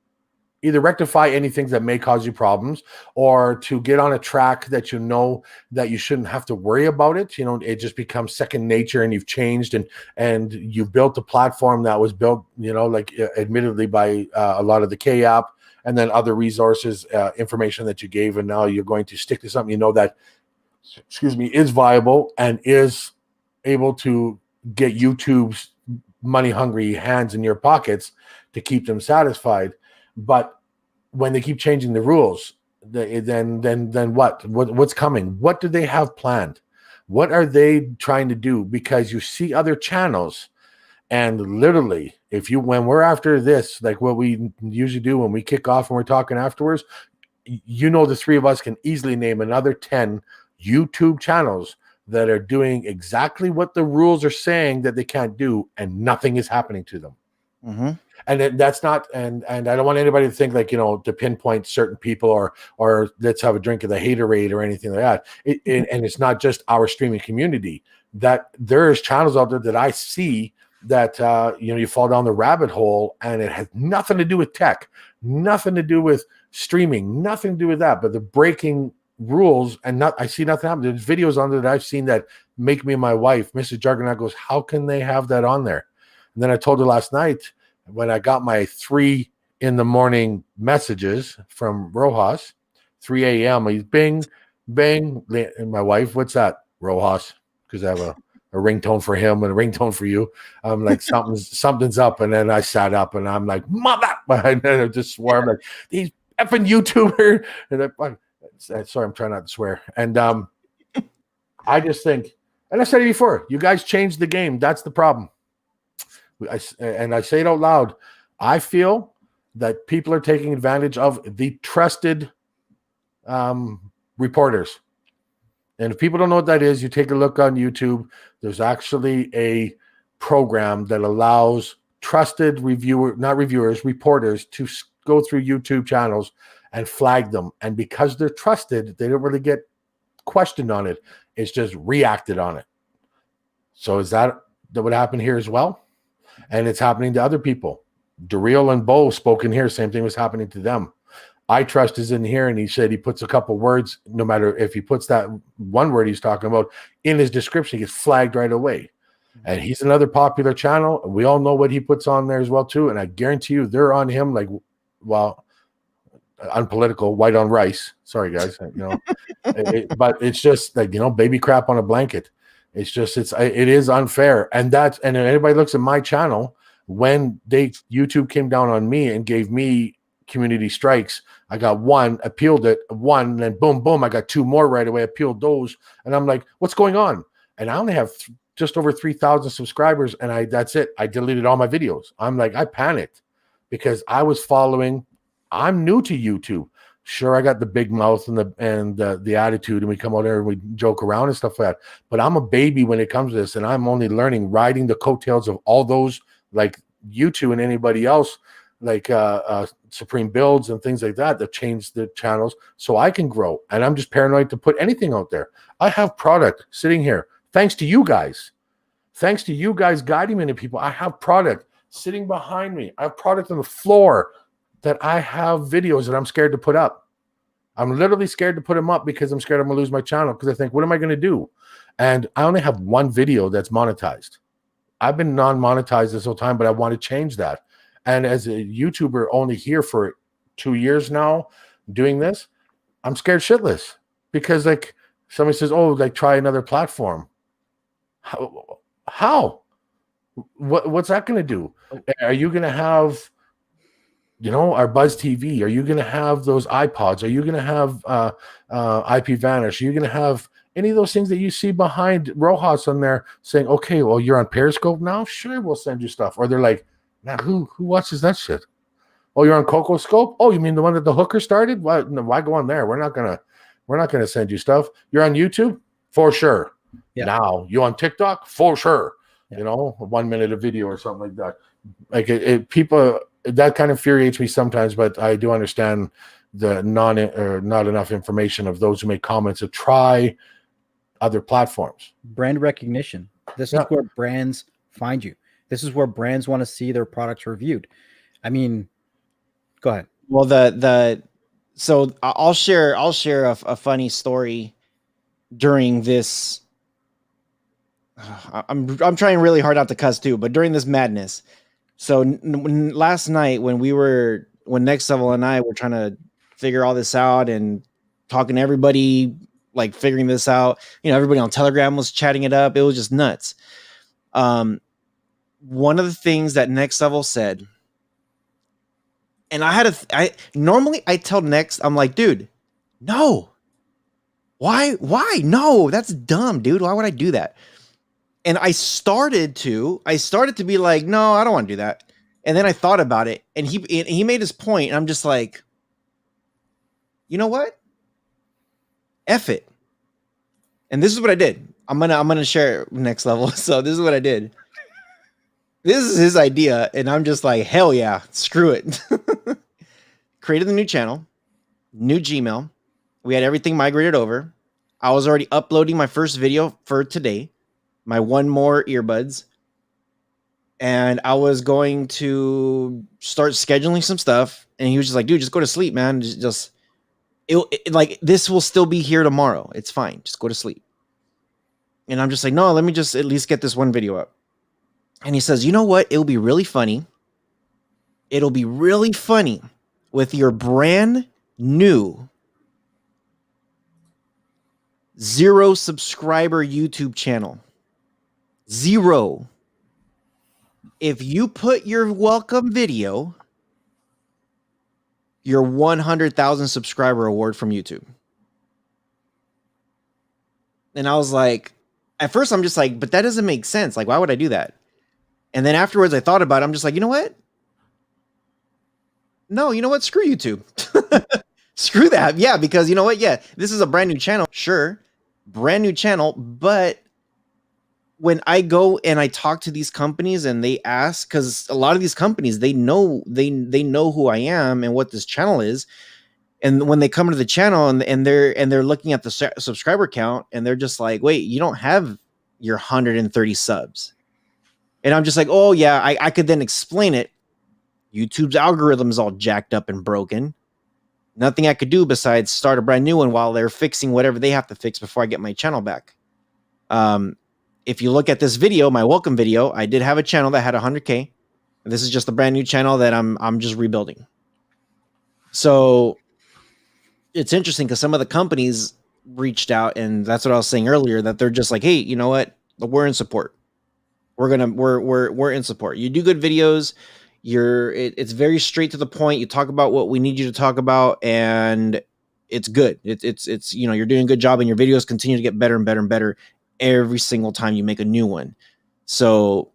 either rectify anything that may cause you problems or to get on a track that you know that you shouldn't have to worry about it. You know, it just becomes second nature and you've changed and you've built a platform that was built, you know, like admittedly by a lot of the K app and then other resources, information that you gave. And now you're going to stick to something, you know, that, is viable and is able to get YouTube's money hungry hands in your pockets to keep them satisfied. But when they keep changing the rules, then what's coming? What do they have planned? What are they trying to do? Because you see other channels, and literally, when we're after this, like what we usually do when we kick off and we're talking afterwards, you know, the three of us can easily name another 10 YouTube channels that are doing exactly what the rules are saying that they can't do, and nothing is happening to them. Mhm. And that's not, and I don't want anybody to think like, to pinpoint certain people or let's have a drink of the haterade or anything like that. And it's not just our streaming community, that there's channels out there that I see that you fall down the rabbit hole, and it has nothing to do with tech, nothing to do with streaming, nothing to do with that, but the breaking rules. And I see nothing happen. There's videos on there that I've seen that make me and my wife, Mrs. Juggernaut, goes, how can they have that on there? And then I told her last night, when I got my 3 a.m. messages from Rohas, 3 a.m., he's bing, bang. And my wife, what's that, Rohas? Because I have a ringtone for him and a ringtone for you. I'm like, something's up. And then I sat up and I'm like, mother. And then I just swore. I'm like, these effing YouTuber. And sorry, I'm trying not to swear. And I just think, and I said it before, you guys changed the game. That's the problem. And I say it out loud, I feel that people are taking advantage of the trusted reporters. And if people don't know what that is, you take a look on YouTube. There's actually a program that allows trusted reporters to go through YouTube channels and flag them. And because they're trusted, they don't really get questioned on it. It's just reacted on it. So is that would happen here as well? And it's happening to other people. Daryl and Bo spoke in here. Same thing was happening to them. I Trust is in here, and he said he puts a couple words, no matter if he puts that one word he's talking about in his description, he gets flagged right away. And he's another popular channel. We all know what he puts on there as well, too. And I guarantee you they're on him like, well, unpolitical, white on rice. Sorry, guys. But it's just like, baby crap on a blanket. It is unfair. And if anybody looks at my channel, when YouTube came down on me and gave me community strikes, I got one, appealed it, one, and then boom, I got 2 more right away, appealed those. And I'm like, what's going on? And I only have just over 3,000 subscribers. And that's it. I deleted all my videos. I'm like, I panicked because I was following, I'm new to YouTube. Sure, I got the big mouth and the attitude, and we come out there and we joke around and stuff like that. But I'm a baby when it comes to this, and I'm only learning, riding the coattails of all those like YouTube and anybody else, like Supreme Builds and things like that changed the channels so I can grow. And I'm just paranoid to put anything out there. I have product sitting here, thanks to you guys. Thanks to you guys guiding me to people. I have product sitting behind me. I have product on the floor that I have videos that I'm scared to put up. I'm literally scared to put them up because I'm scared I'm going to lose my channel, because I think, what am I going to do? And I only have one video that's monetized. I've been non-monetized this whole time, but I want to change that. And as a YouTuber only here for 2 years now doing this, I'm scared shitless because like somebody says, oh, like try another platform. How? What's that going to do? Are you going to have our Buzz TV? Are you going to have those iPods? Are you going to have IP Vanish? Are you going to have any of those things that you see behind Rohas on there saying, okay, well, you're on Periscope now? Sure, we'll send you stuff. Or they're like, now who watches that shit? Oh, you're on CocoScope? Oh, you mean the one that the hooker started? Why go on there? We're not gonna send you stuff. You're on YouTube? For sure. Yeah. Now, you on TikTok? For sure. Yeah. 1 minute of video or something like that. Like people, that kind of infuriates me sometimes, but I do understand the not enough information of those who make comments to try other platforms. Brand recognition. This is where brands find you. This is where brands want to see their products reviewed. I mean, go ahead. Well, so I'll share a funny story during this. I'm trying really hard not to cuss too, but during this madness. So last night when NxtLvL and I were trying to figure all this out and talking to everybody, like figuring this out, everybody on Telegram was chatting it up. It was just nuts. One of the things that NxtLvL said, and I normally tell Next, I'm like, dude, no. Why? No, that's dumb, dude. Why would I do that? And I started to be like, no, I don't want to do that. And then I thought about it, and he made his point, and I'm just like, you know what? F it. And this is what I did. I'm gonna share NxtLvL. So this is what I did. This is his idea, and I'm just like, hell yeah, screw it. Created the new channel, new Gmail. We had everything migrated over. I was already uploading my first video for today, my one more earbuds. And I was going to start scheduling some stuff. And he was just like, dude, just go to sleep, man. Like, this will still be here tomorrow. It's fine. Just go to sleep. And I'm just like, no, let me just at least get this one video up. And he says, you know what? It'll be really funny. It'll be really funny with your brand new 0 subscriber YouTube channel. 0. If you put your welcome video, your 100,000 subscriber award from YouTube. And I was like, at first I'm just like, but that doesn't make sense. Like, why would I do that? And then afterwards I thought about it. I'm just like, you know what? No, you know what? Screw YouTube. Screw that. Yeah, because you know what? Yeah, this is a brand new channel. Sure. Brand new channel. But when I go and I talk to these companies and they ask, because a lot of these companies, they know who I am and what this channel is. And when they come to the channel and they're looking at the subscriber count and they're just like, wait, you don't have your 130 subs. And I'm just like, oh yeah, I could then explain it. YouTube's algorithm is all jacked up and broken. Nothing I could do besides start a brand new one while they're fixing whatever they have to fix before I get my channel back. If you look at this video, my welcome video, I did have a channel that had 100K. This is just a brand new channel that I'm just rebuilding. So it's interesting because some of the companies reached out, and that's what I was saying earlier, that they're just like, hey, you know what? We're in support. We're in support. You do good videos. It's very straight to the point. You talk about what we need you to talk about, and it's good. It's you know, you're doing a good job, and your videos continue to get better and better and better every single time you make a new one. So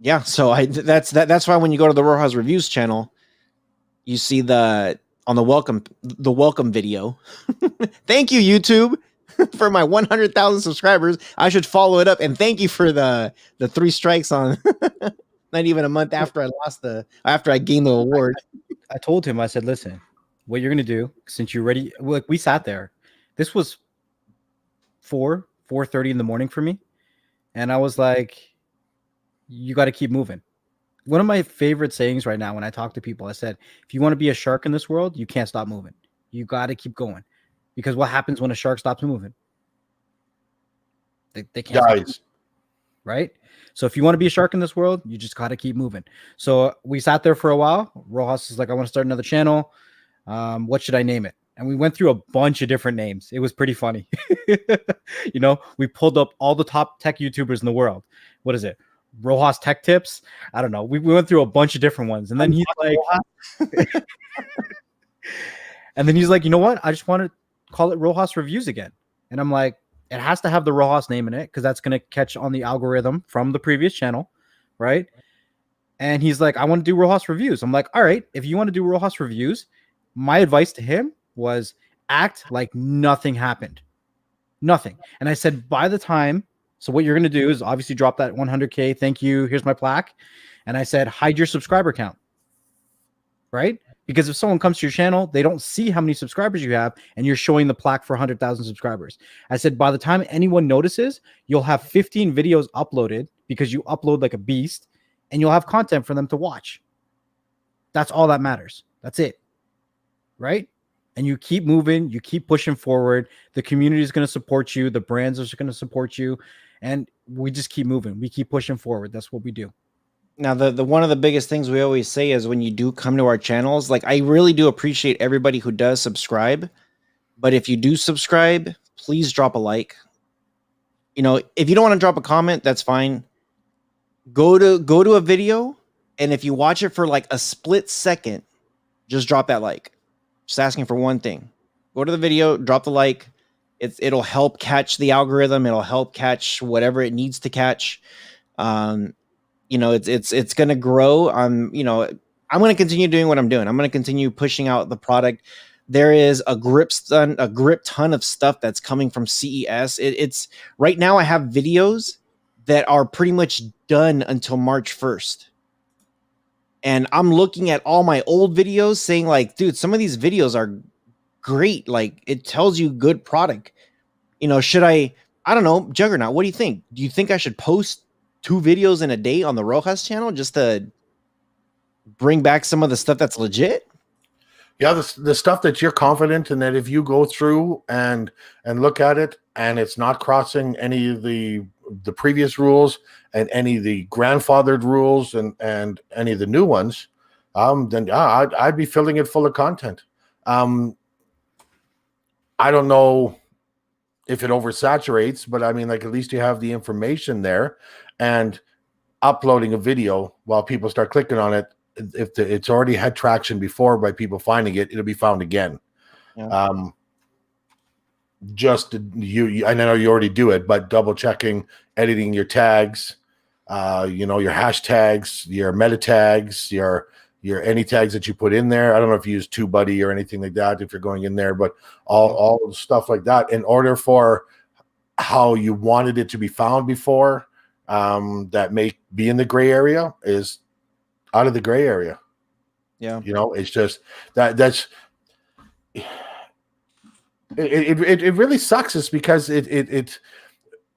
yeah, so that's why when you go to the Rohas Reviews channel, you see on the welcome video. Thank you, YouTube, for my 100,000 subscribers. I should follow it up, and thank you for the 3 strikes on not even a month after I gained the award. I told him, I said, listen, what you're gonna do, since you're ready, like, we sat there. This was 4:30 in the morning for me, and I was like, you got to keep moving. One of my favorite sayings right now when I talk to people, I said, if you want to be a shark in this world, you can't stop moving. You got to keep going, because what happens when a shark stops moving? They can't stop moving, right? So if you want to be a shark in this world, you just got to keep moving. So we sat there for a while. Rohas is like, I want to start another channel. What should I name it? And we went through a bunch of different names. It was pretty funny. You know, we pulled up all the top tech YouTubers in the world. What is it? Rohas Tech Tips? I don't know. We went through a bunch of different ones. And then he's like, and then he's like, you know what? I just want to call it Rohas Reviews again. And I'm like, it has to have the Rohas name in it, because that's going to catch on the algorithm from the previous channel, right? And he's like, I want to do Rohas Reviews. I'm like, all right, if you want to do Rohas Reviews, my advice to him was act like nothing happened. Nothing. And I said, by the time, so what you're going to do is obviously drop that 100K. Thank you. Here's my plaque. And I said, hide your subscriber count, right? Because if someone comes to your channel, they don't see how many subscribers you have, and you're showing the plaque for 100,000 subscribers. I said, by the time anyone notices, you'll have 15 videos uploaded, because you upload like a beast, and you'll have content for them to watch. That's all that matters. That's it. Right? And you keep moving, you keep pushing forward. The community is going to support you. The brands are going to support you. And we just keep moving. We keep pushing forward. That's what we do. Now, the one of the biggest things we always say is when you do come to our channels, like, I really do appreciate everybody who does subscribe. But if you do subscribe, please drop a like. You know, if you don't want to drop a comment, that's fine. Go to a video, and if you watch it for like a split second, just drop that like. Just asking for one thing. Go to the video, drop the like. It'll help catch the algorithm. It'll help catch whatever it needs to catch. You know, it's going to grow. You know, I'm going to continue doing what I'm doing. I'm going to continue pushing out the product. There is a grip ton of stuff that's coming from CES. It's right now I have videos that are pretty much done until March 1st. And I'm looking at all my old videos saying like, dude, some of these videos are great. Like it tells you good product. You know, should I don't know, Juggernaut, what do you think? Do you think I should post 2 videos in a day on the Rohas channel just to bring back some of the stuff that's legit? Yeah, the stuff that you're confident in, that if you go through and look at it and it's not crossing any of the previous rules and any of the grandfathered rules and any of the new ones, then yeah, I'd be filling it full of content. I don't know if it oversaturates, but I mean, like, at least you have the information there, and uploading a video while people start clicking on it. If it's already had traction before by people finding it, it'll be found again. Yeah. Just you, I know you already do it, but double checking, editing your tags, you know, your hashtags, your meta tags, your any tags that you put in there. I don't know if you use TubeBuddy or anything like that if you're going in there, but all stuff like that in order for how you wanted it to be found before, that may be in the gray area is out of the gray area. Yeah. You know, it's just that's it really sucks. It's because it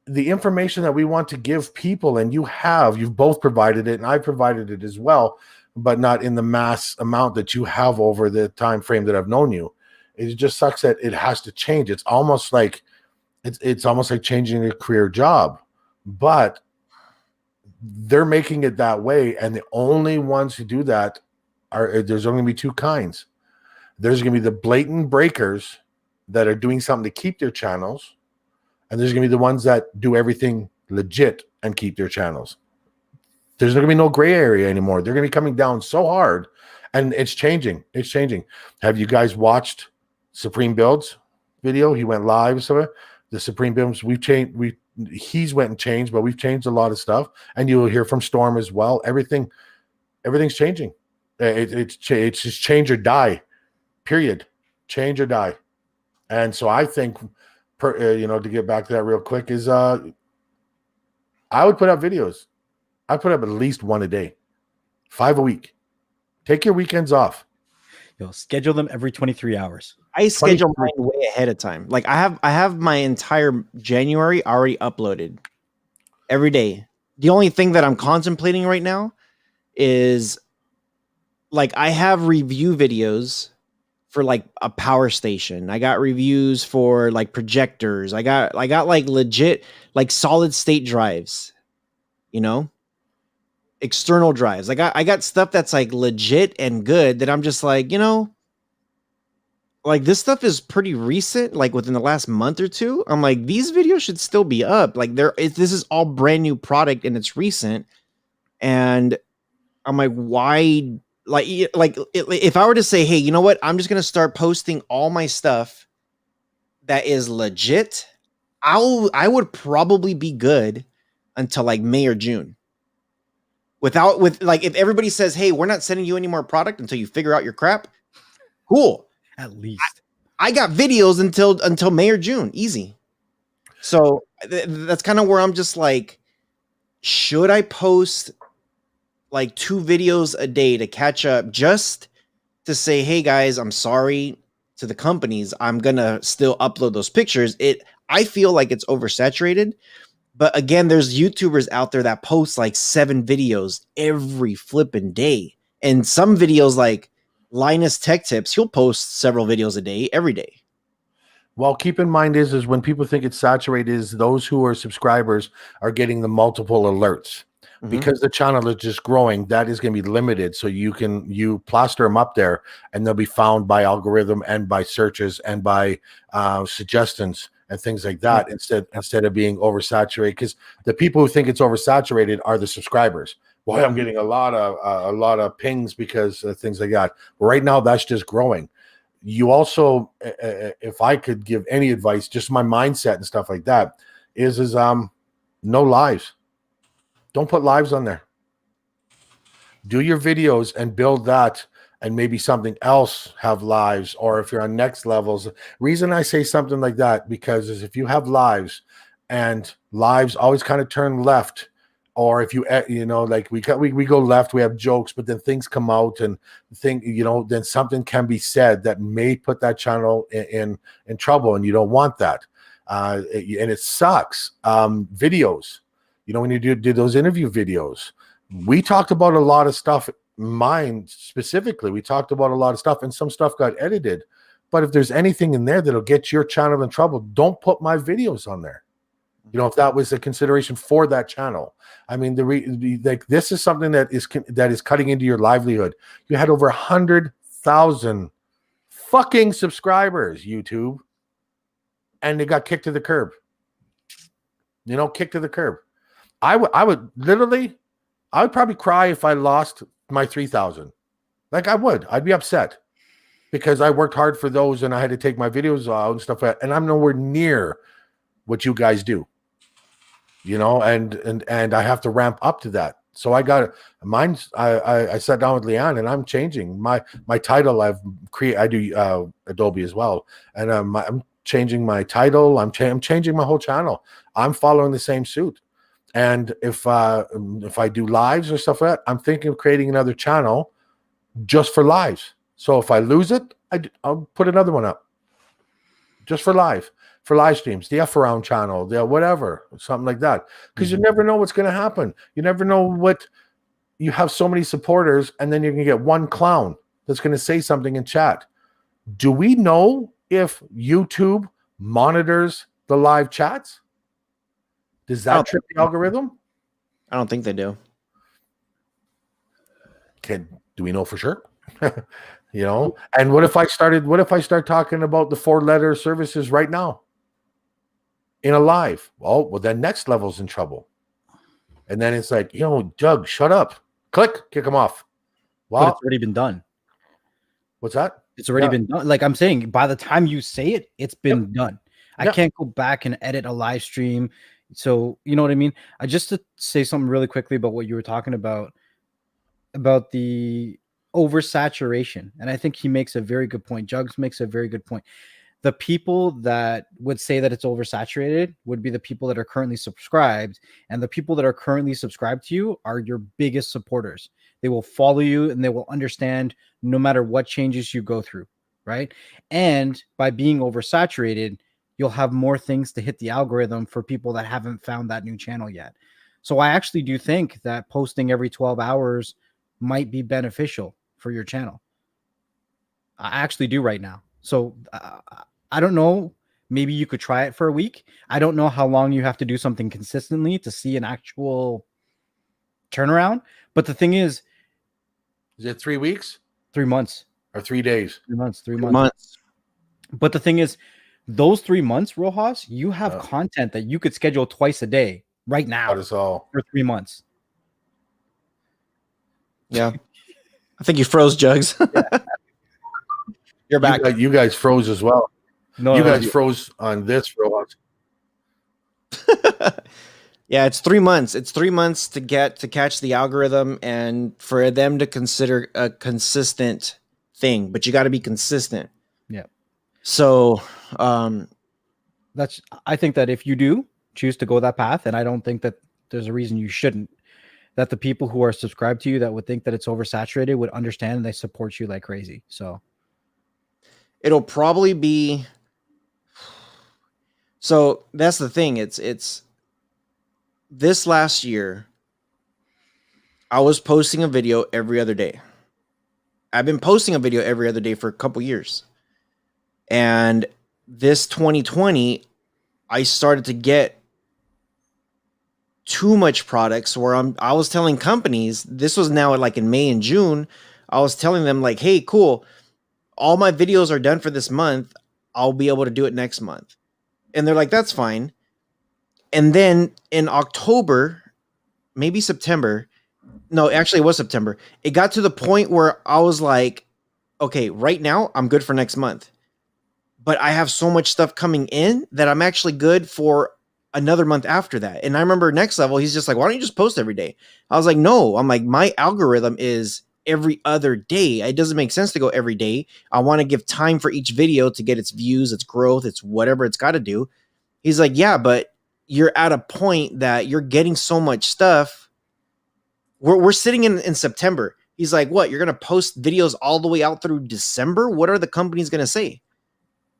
the information that we want to give people, and you've both provided it and I provided it as well, but not in the mass amount that you have over the time frame that I've known you. It just sucks that it has to change. It's almost like it's almost like changing a career job, but they're making it that way, and the only ones who do that there's only going to be 2 kinds. There's going to be the blatant breakers that are doing something to keep their channels, and there's going to be the ones that do everything legit and keep their channels. There's not going to be no gray area anymore. They're going to be coming down so hard, and it's changing. It's changing. Have you guys watched Supreme Builds video? He went live. So the Supreme Builds, he's went and changed, but we've changed a lot of stuff, and you'll hear from Storm as well. Everything's changing. It's just change or die, period. Change or die. And so I think, to get back to that real quick, is I would put up videos. I put up at least 1 a day, 5 a week. Take your weekends off. You'll schedule them every 23 hours. I schedule mine way ahead of time. Like I have my entire January already uploaded every day. The only thing that I'm contemplating right now is like I have review videos for like a power station. I got reviews for like projectors. I got like legit like solid state drives, you know, external drives. I got stuff that's like legit and good that I'm just like, you know, like this stuff is pretty recent, like within the last month or 2. I'm like, these videos should still be up. Like this is all brand new product and it's recent. And I'm like, why? Like if I were to say, hey, you know what? I'm just going to start posting all my stuff that is legit. I would probably be good until like May or June. With if everybody says, hey, we're not sending you any more product until you figure out your crap. Cool. At least I got videos until May or June. Easy. So that's kind of where I'm just like, should I post like 2 videos a day to catch up, just to say, hey guys, I'm sorry to the companies. I'm going to still upload those pictures. I feel like it's oversaturated, but again, there's YouTubers out there that post like 7 videos every flipping day. And some videos like Linus Tech Tips, he'll post several videos a day, every day. Well, keep in mind is when people think it's saturated, is those who are subscribers are getting the multiple alerts. Because the channel is just growing, that is going to be limited. So you plaster them up there, and they'll be found by algorithm and by searches and by suggestions and things like that, instead of being oversaturated. Because the people who think it's oversaturated are the subscribers. Well, I'm getting a lot of pings because of things like that. But right now, that's just growing. You also, if I could give any advice, just my mindset and stuff like that, is no lives. Don't put lives on there. Do your videos and build that, and maybe something else have lives. Or if you're on next levels, reason I say something like that, because is if you have lives and lives always kind of turn left. Or if you know, like we go left, we have jokes, but then things come out and then something can be said that may put that channel in trouble, and you don't want that. And it sucks. Videos, when you do those interview videos, we talked about a lot of stuff. Mine specifically, we talked about a lot of stuff, and some stuff got edited. But if there's anything in there that'll get your channel in trouble, don't put my videos on there. If that was a consideration for that channel. I mean, this is something that is cutting into your livelihood. You had over 100,000 fucking subscribers, YouTube, and they got kicked to the curb. Kicked to the curb. I would probably cry if I lost my 3,000. Like I'd be upset because I worked hard for those and I had to take my videos out and stuff, and I'm nowhere near what you guys do. And I have to ramp up to that. So I got mine. I sat down with Leanne, and I'm changing my title. I do Adobe as well, and I'm changing my title. I'm changing my whole channel. I'm following the same suit. And if I do lives or stuff like that, I'm thinking of creating another channel just for lives. So if I lose it, I'll put another one up just for live streams, the F Around channel, the whatever, something like that. Because you never know what's going to happen. You never know what. You have so many supporters, and then you can get one clown that's going to say something in chat. Do we know if YouTube monitors the live chats? Does that trip the algorithm? I don't think they do. Do we know for sure? And what if I start talking about the 4-letter services right now in a live? Well, then NxtLvL's in trouble. And then it's like, Doug, shut up. Click, kick him off. Well, but it's already been done. What's that? It's already been done. Like I'm saying, by the time you say it, it's been done. I can't go back and edit a live stream. So, you know what I mean? Just to say something really quickly about what you were talking about the oversaturation. And I think he makes a very good point. Jugs makes a very good point. The people that would say that it's oversaturated would be the people that are currently subscribed. And the people that are currently subscribed to you are your biggest supporters. They will follow you and they will understand no matter what changes you go through, right? And by being oversaturated, you'll have more things to hit the algorithm for people that haven't found that new channel yet. So I actually do think that posting every 12 hours might be beneficial for your channel. I actually do right now. So I don't know. Maybe you could try it for a week. I don't know how long you have to do something consistently to see an actual turnaround. But the thing is it 3 weeks? 3 months. Or 3 days? 3 months. 3 months. But the thing is, those 3 months, Rojas, you have content that you could schedule twice a day right now for 3 months. Yeah. I think you froze, Jugs. You're back. You guys froze as well. No, you guys froze on this, Rohas. Yeah, it's 3 months. It's 3 months to catch the algorithm and for them to consider a consistent thing, but you got to be consistent. Yeah. So, I think that if you do choose to go that path, and I don't think that there's a reason you shouldn't, that the people who are subscribed to you that would think that it's oversaturated would understand and they support you like crazy. So it'll probably be. So that's the thing. It's this last year, I was posting a video every other day. I've been posting a video every other day for a couple years. And this 2020, I started to get too much products where I was telling companies, this was now like in May and June, I was telling them like, hey, cool, all my videos are done for this month. I'll be able to do it next month. And they're like, that's fine. And then in October, maybe September, no, actually it was September. It got to the point where I was like, okay, right now I'm good for next month. But I have so much stuff coming in that I'm actually good for another month after that. And I remember NxtLvL, he's just like, why don't you just post every day? I was like, no, I'm like, my algorithm is every other day. It doesn't make sense to go every day. I want to give time for each video to get its views, its growth, its whatever it's got to do. He's like, yeah, but you're at a point that you're getting so much stuff. We're sitting in September. He's like, what? You're going to post videos all the way out through December? What are the companies going to say?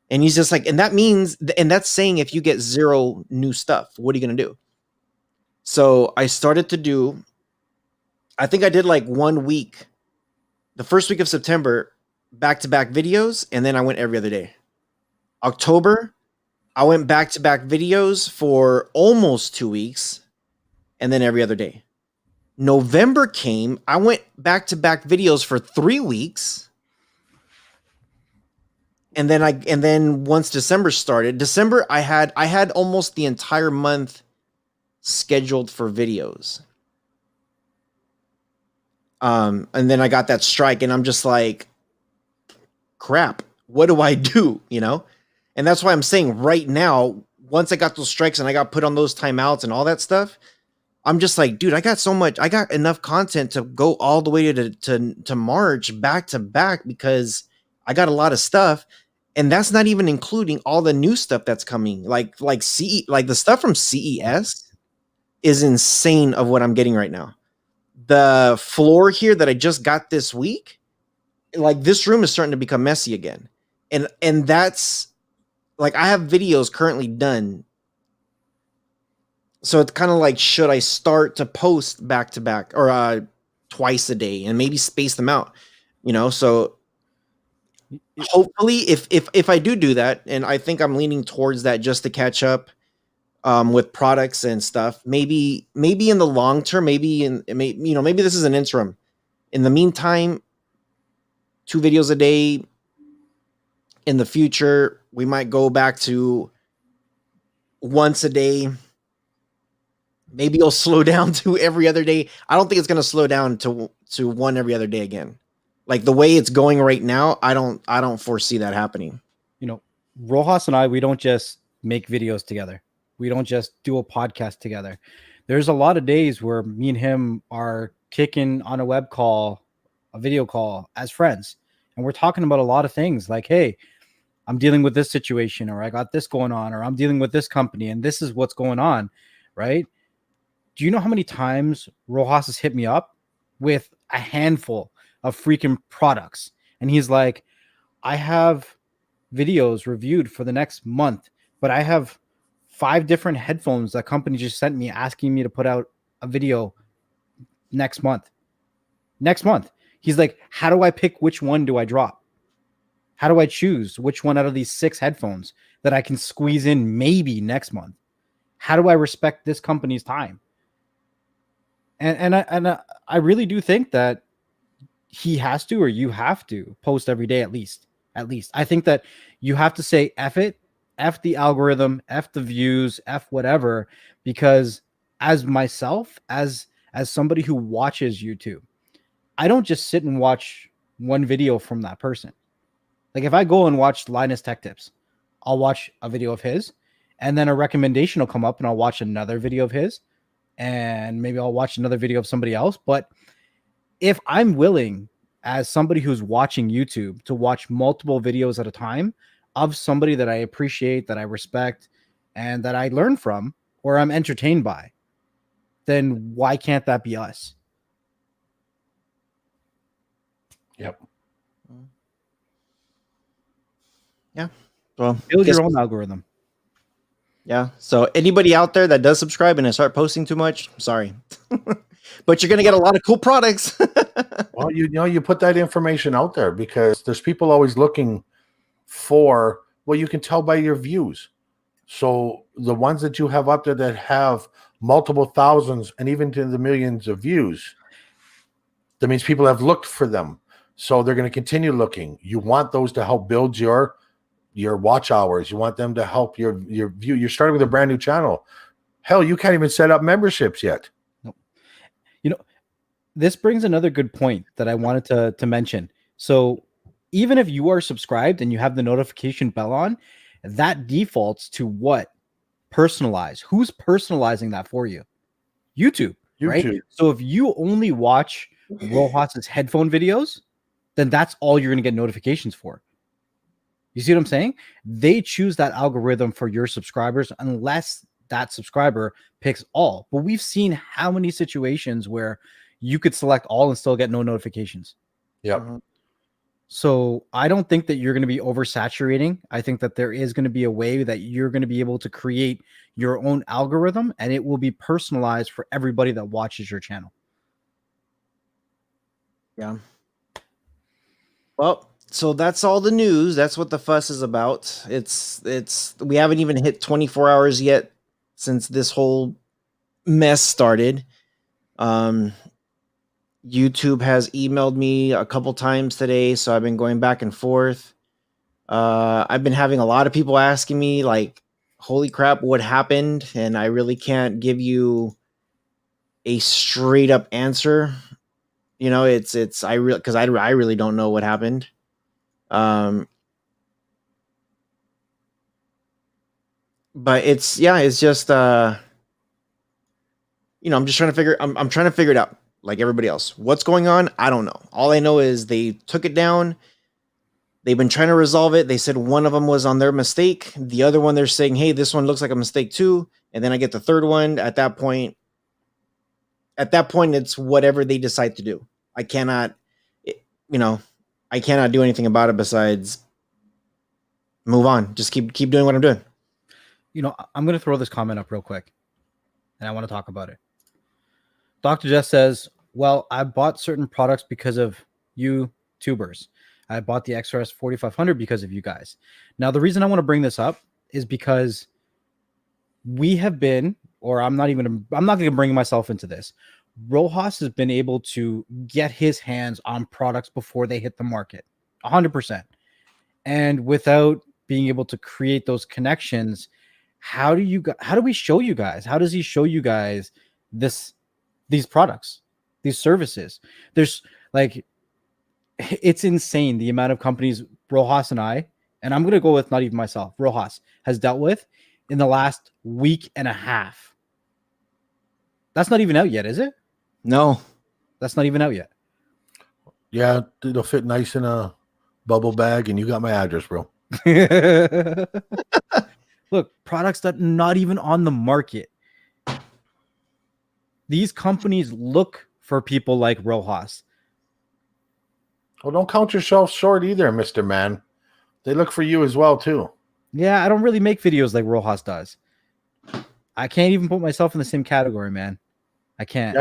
And he's just like, and that means, and that's saying if you get 0 new stuff, what are you going to do? So I started to do, I think I did like 1 week, the first week of September, back-to-back videos. And then I went every other day. October, I went back-to-back videos for almost 2 weeks. And then every other day. November came, I went back-to-back videos for 3 weeks. And then once December started, I had almost the entire month scheduled for videos. And then I got that strike and I'm just like, crap, what do I do? You know? And that's why I'm saying right now, once I got those strikes and I got put on those timeouts and all that stuff, I'm just like, dude, I got enough content to go all the way to March back to back because I got a lot of stuff. And that's not even including all the new stuff that's coming. Like the stuff from CES is insane of what I'm getting right now. The floor here that I just got this week, like this room is starting to become messy again. And that's like, I have videos currently done. So it's kind of like, should I start to post back to back or twice a day and maybe space them out, you know? So hopefully if I do that, and I think I'm leaning towards that just to catch up with products and stuff, maybe in the long term, maybe this is an interim. In the meantime, 2 videos a day. In the future, we might go back to once a day. Maybe it'll slow down to every other day. I don't think it's going to slow down to one every other day again. Like the way it's going right now, I don't foresee that happening. You know, Rohas and I, we don't just make videos together. We don't just do a podcast together. There's a lot of days where me and him are kicking on a web call, a video call as friends. And we're talking about a lot of things like, hey, I'm dealing with this situation, or I got this going on, or I'm dealing with this company and this is what's going on, right? Do you know how many times Rohas has hit me up with a handful of freaking products? And he's like, I have videos reviewed for the next month, but I have 5 different headphones that company just sent me asking me to put out a video next month. He's like, how do I pick which one do I drop? How do I choose which one out of these 6 headphones that I can squeeze in maybe next month? How do I respect this company's time? And I really do think that he has to, or you have to post every day at least. I think that you have to say F it, F the algorithm, F the views, F whatever, because as myself, as somebody who watches YouTube, I don't just sit and watch one video from that person. Like if I go and watch Linus Tech Tips, I'll watch a video of his, and then a recommendation will come up and I'll watch another video of his, and maybe I'll watch another video of somebody else. But if I'm willing, as somebody who's watching YouTube, to watch multiple videos at a time of somebody that I appreciate, that I respect, and that I learn from, or I'm entertained by, then why can't that be us? Yep. Yeah. Well, Build your own algorithm. Yeah. So anybody out there that does subscribe and I start posting too much, sorry. But you're going to get a lot of cool products. Well, you put that information out there because there's people always looking for, well, you can tell by your views. So the ones that you have up there that have multiple thousands and even to the millions of views, that means people have looked for them. So they're going to continue looking. You want those to help build your watch hours. You want them to help your view. You're starting with a brand new channel. Hell, you can't even set up memberships yet. Nope. You know, this brings another good point that I wanted to mention. So even if you are subscribed and you have the notification bell on, that defaults to what? Personalize. Who's personalizing that for you? YouTube. Right? So if you only watch Rohas's headphone videos, then that's all you're going to get notifications for. You see what I'm saying? They choose that algorithm for your subscribers unless that subscriber picks all. But we've seen how many situations where you could select all and still get no notifications. Yep. Mhm. So I don't think that you're going to be oversaturating. I think that there is going to be a way that you're going to be able to create your own algorithm, and it will be personalized for everybody that watches your channel. Yeah. Well, so that's all the news. That's what the fuss is about. It's we haven't even hit 24 hours yet since this whole mess started. YouTube has emailed me a couple times today, so I've been going back and forth. I've been having a lot of people asking me, like, holy crap, what happened? And I really can't give you a straight up answer. You know, because I really don't know what happened. But it's just you know, I'm trying to figure it out like everybody else. What's going on? I don't know. All I know is they took it down. They've been trying to resolve it. They said one of them was on their mistake. The other one, they're saying, hey, this one looks like a mistake too. And then I get the third one. At that point, it's whatever they decide to do. I cannot, you know, I cannot do anything about it besides move on. Just keep doing what I'm doing. You know, I'm going to throw this comment up real quick, and I want to talk about it. Dr. Jess says, well, I bought certain products because of YouTubers. I bought the XRS 4500 because of you guys. Now, the reason I want to bring this up is because we have been, or I'm not going to bring myself into this. Rohas has been able to get his hands on products before they hit the market, 100%. And without being able to create those connections, how do we show you guys? How does he show you guys these products, these services? There's like, it's insane the amount of companies Rohas and I'm going to go with not even myself, Rohas has dealt with in the last week and a half. That's not even out yet, is it? No. That's not even out yet. Yeah, it'll fit nice in a bubble bag, and you got my address, bro. Look, products that are not even on the market. These companies look for people like Rohas. Well, don't count yourself short either, Mr. Man. They look for you as well, too. Yeah, I don't really make videos like Rohas does. I can't even put myself in the same category, man. I can't.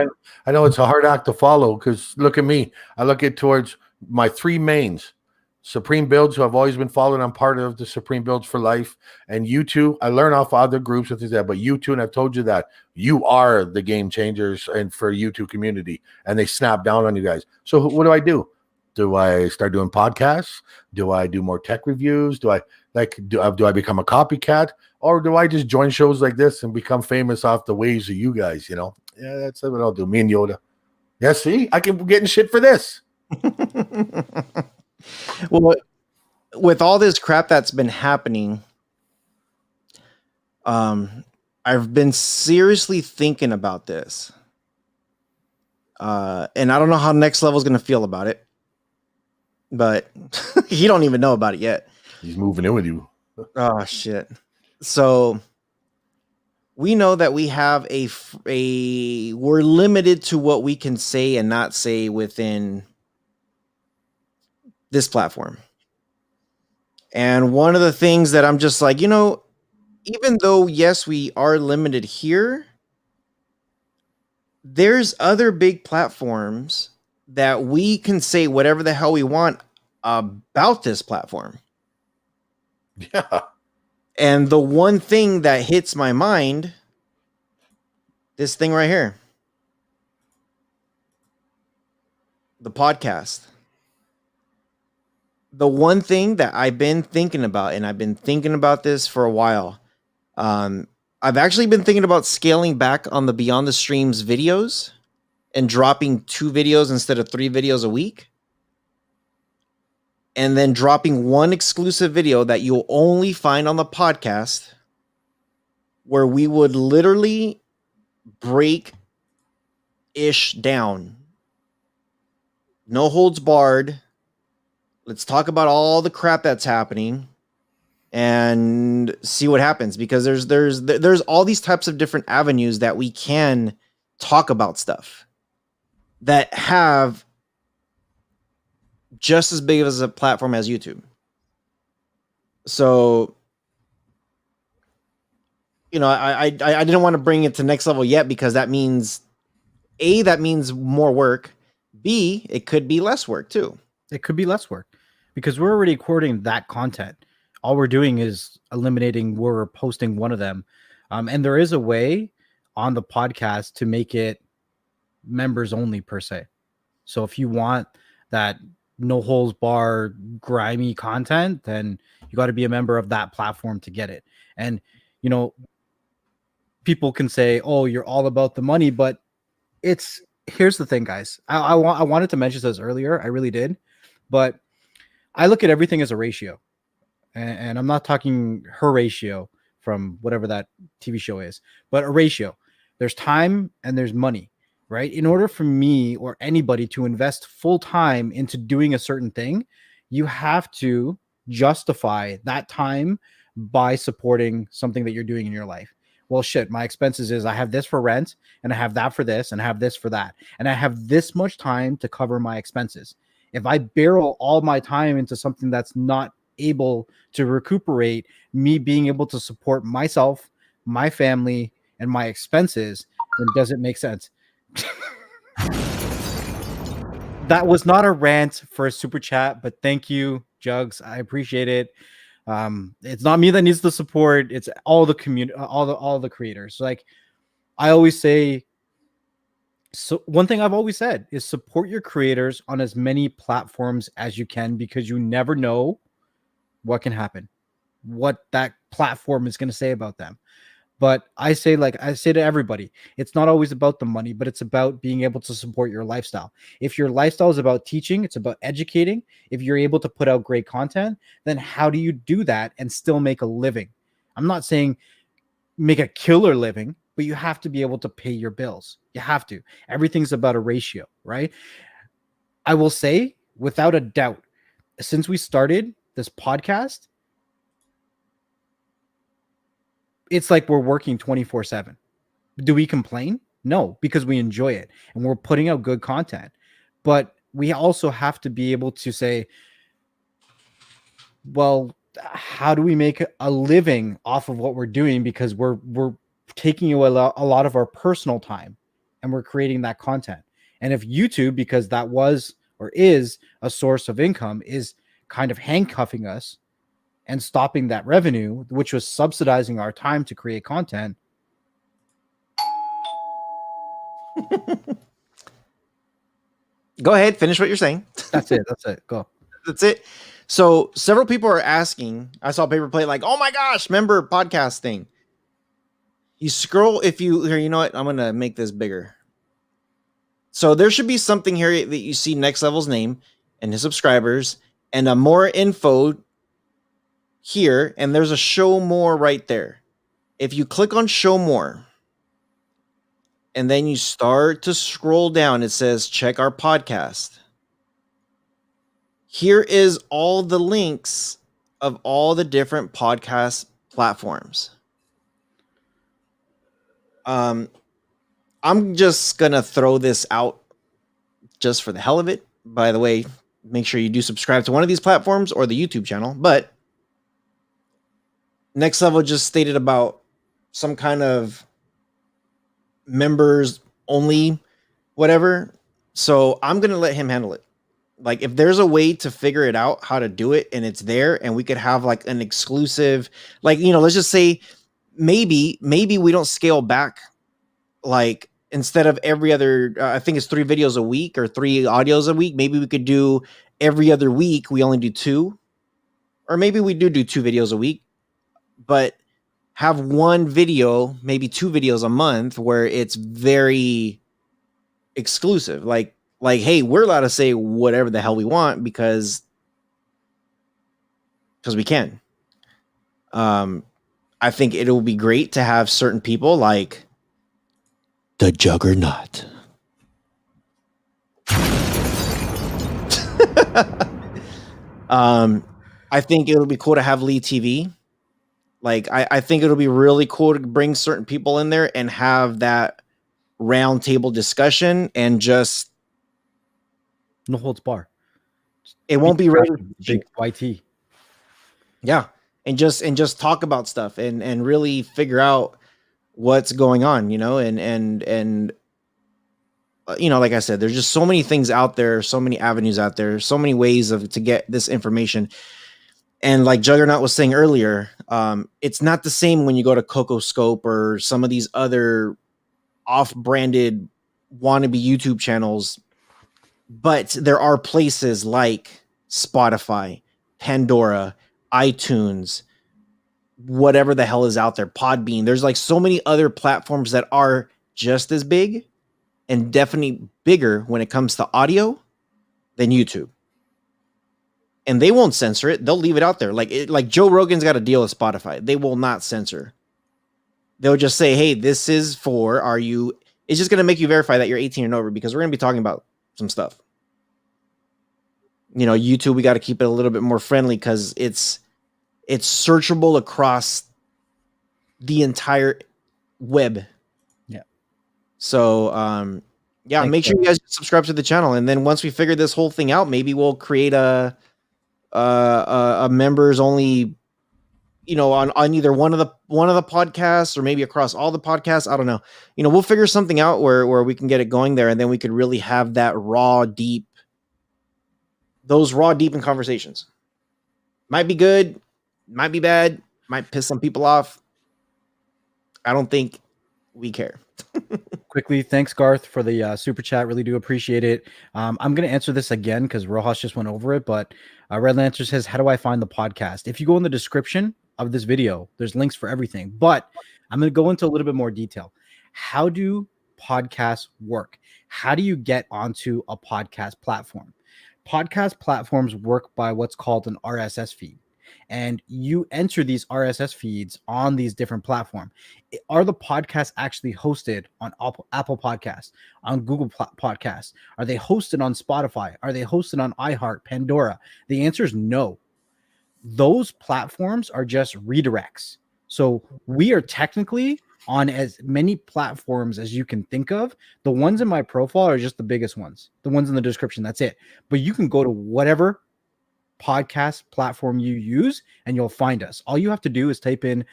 I know it's a hard act to follow because look at me. I look at towards my three mains. Supreme Builds, who I've always been following. I'm part of the Supreme Builds for life. And you two, I learn off other groups and things like that. But you two, and I've told you that you are the game changers and for YouTube community. And they snap down on you guys. So what do? Do I start doing podcasts? Do I do more tech reviews? Do I become a copycat? Or do I just join shows like this and become famous off the waves of you guys, you know? Yeah, that's what I'll do. Me and Yoda. Yeah, see? I can get in shit for this. Well, with all this crap that's been happening, I've been seriously thinking about this. And I don't know how Next Level is going to feel about it. But he don't even know about it yet. He's moving in with you. Oh shit! So we know that we have we're limited to what we can say and not say within this platform. And one of the things that I'm just like, you know, even though yes, we are limited here, there's other big platforms that we can say whatever the hell we want about this platform. Yeah. And the one thing that hits my mind, this thing right here, the podcast. The one thing that I've been thinking about, and I've been thinking about this for a while, I've actually been thinking about scaling back on the Beyond the Streams videos and dropping 2 videos instead of 3 videos a week. And then dropping one exclusive video that you'll only find on the podcast, where we would literally break ish down. No holds barred. Let's talk about all the crap that's happening. and see what happens, because there's all these types of different avenues that we can talk about stuff that have just as big as a platform as YouTube. So, you know, I didn't want to bring it to next level yet, because that means that means more work. B, it could be less work too. It could be less work because we're already recording that content. All we're doing is eliminating, we're posting one of them. And there is a way on the podcast to make it members only per se. So if you want that no holds bar grimy content, then you got to be a member of that platform to get it. And, you know, people can say, oh, you're all about the money, but here's the thing, guys. I wanted to mention this earlier. I really did, but I look at everything as a ratio, and I'm not talking her ratio from whatever that TV show is, but a ratio. There's time and there's money, right? In order for me or anybody to invest full time into doing a certain thing, you have to justify that time by supporting something that you're doing in your life. Well, shit, my expenses is I have this for rent, and I have that for this, and I have this for that, and I have this much time to cover my expenses. If I barrel all my time into something that's not able to recuperate me being able to support myself, my family, and my expenses, then does it make sense? That was not a rant for a super chat, but thank you, Jugs. I appreciate it. It's not me that needs the support. It's all the community, all the creators. Like I always say, so one thing I've always said is support your creators on as many platforms as you can, because you never know what can happen, what that platform is going to say about them. But I say to everybody, it's not always about the money, but it's about being able to support your lifestyle. If your lifestyle is about teaching, it's about educating. If you're able to put out great content, then how do you do that and still make a living? I'm not saying make a killer living, but you have to be able to pay your bills. You have to. Everything's about a ratio, right? I will say, without a doubt, since we started this podcast, it's like we're working 24/7. Do we complain? No, because we enjoy it and we're putting out good content. But we also have to be able to say, well, how do we make a living off of what we're doing? Because we're taking away a lot of our personal time and we're creating that content. And if YouTube, because that was or is a source of income, is kind of handcuffing us and stopping that revenue, which was subsidizing our time to create content. Go ahead, finish what you're saying. That's it. Go. That's it. So several people are asking, I saw Paper Plate like, oh my gosh, member podcast thing. You scroll, you know what? I'm going to make this bigger. So there should be something here that you see Next Level's name and his subscribers and a more info here, and there's a show more right there. If you click on show more and then you start to scroll down, it says check our podcast. Here is all the links of all the different podcast platforms. I'm just gonna throw this out just for the hell of it. By the way, make sure you do subscribe to one of these platforms or the YouTube channel, but Next Level just stated about some kind of members only, whatever. So I'm going to let him handle it. Like if there's a way to figure it out, how to do it, and it's there, and we could have like an exclusive, like, you know, let's just say maybe we don't scale back. Like instead of every other, I think it's 3 videos a week or 3 audios a week. Maybe we could do every other week. We only do 2, or maybe we do 2 videos a week, but have 1 video, maybe 2 videos a month where it's very exclusive. Like, hey, we're allowed to say whatever the hell we want because we can. I think it'll be great to have certain people like the Juggernaut. I think it'll be cool to have Lee TV. Like, I think it'll be really cool to bring certain people in there and have that round table discussion, and just No holds bar. it won't be rated big YT. Yeah. And just talk about stuff and really figure out what's going on, you know, and you know, like I said, there's just so many things out there, so many avenues out there, so many ways to get this information. And like Juggernaut was saying earlier, it's not the same when you go to CocoScope or some of these other off-branded wannabe YouTube channels, but there are places like Spotify, Pandora, iTunes, whatever the hell is out there, Podbean. There's like so many other platforms that are just as big and definitely bigger when it comes to audio than YouTube. And they won't censor it. They'll leave it out there. Like Joe Rogan's got a deal with Spotify. They will not censor. They'll just say, hey, this is for, it's just going to make you verify that you're 18 and over, because we're going to be talking about some stuff. You know, YouTube, we got to keep it a little bit more friendly because it's searchable across the entire web. Yeah. So, yeah, make sure you guys subscribe to the channel. And then once we figure this whole thing out, maybe we'll create a members only, you know, on either one of the podcasts or maybe across all the podcasts. I don't know. You know, we'll figure something out where we can get it going there, and then we could really have that those raw, deep in conversations. Might be good, might be bad, might piss some people off. I don't think we care. Quickly, thanks Garth for the super chat. Really do appreciate it. I'm going to answer this again because Rohas just went over it, but Red Lancer says, how do I find the podcast? If you go in the description of this video, there's links for everything, but I'm going to go into a little bit more detail. How do podcasts work? How do you get onto a podcast platform? Podcast platforms work by what's called an RSS feed. And you enter these RSS feeds on these different platforms. Are the podcasts actually hosted on Apple Podcasts, on Google Podcasts? Are they hosted on Spotify? Are they hosted on iHeart, Pandora? The answer is no. Those platforms are just redirects. So we are technically on as many platforms as you can think of. The ones in my profile are just the biggest ones. The ones in the description, that's it. But you can go to whatever podcast platform you use and you'll find us. All you have to do is type in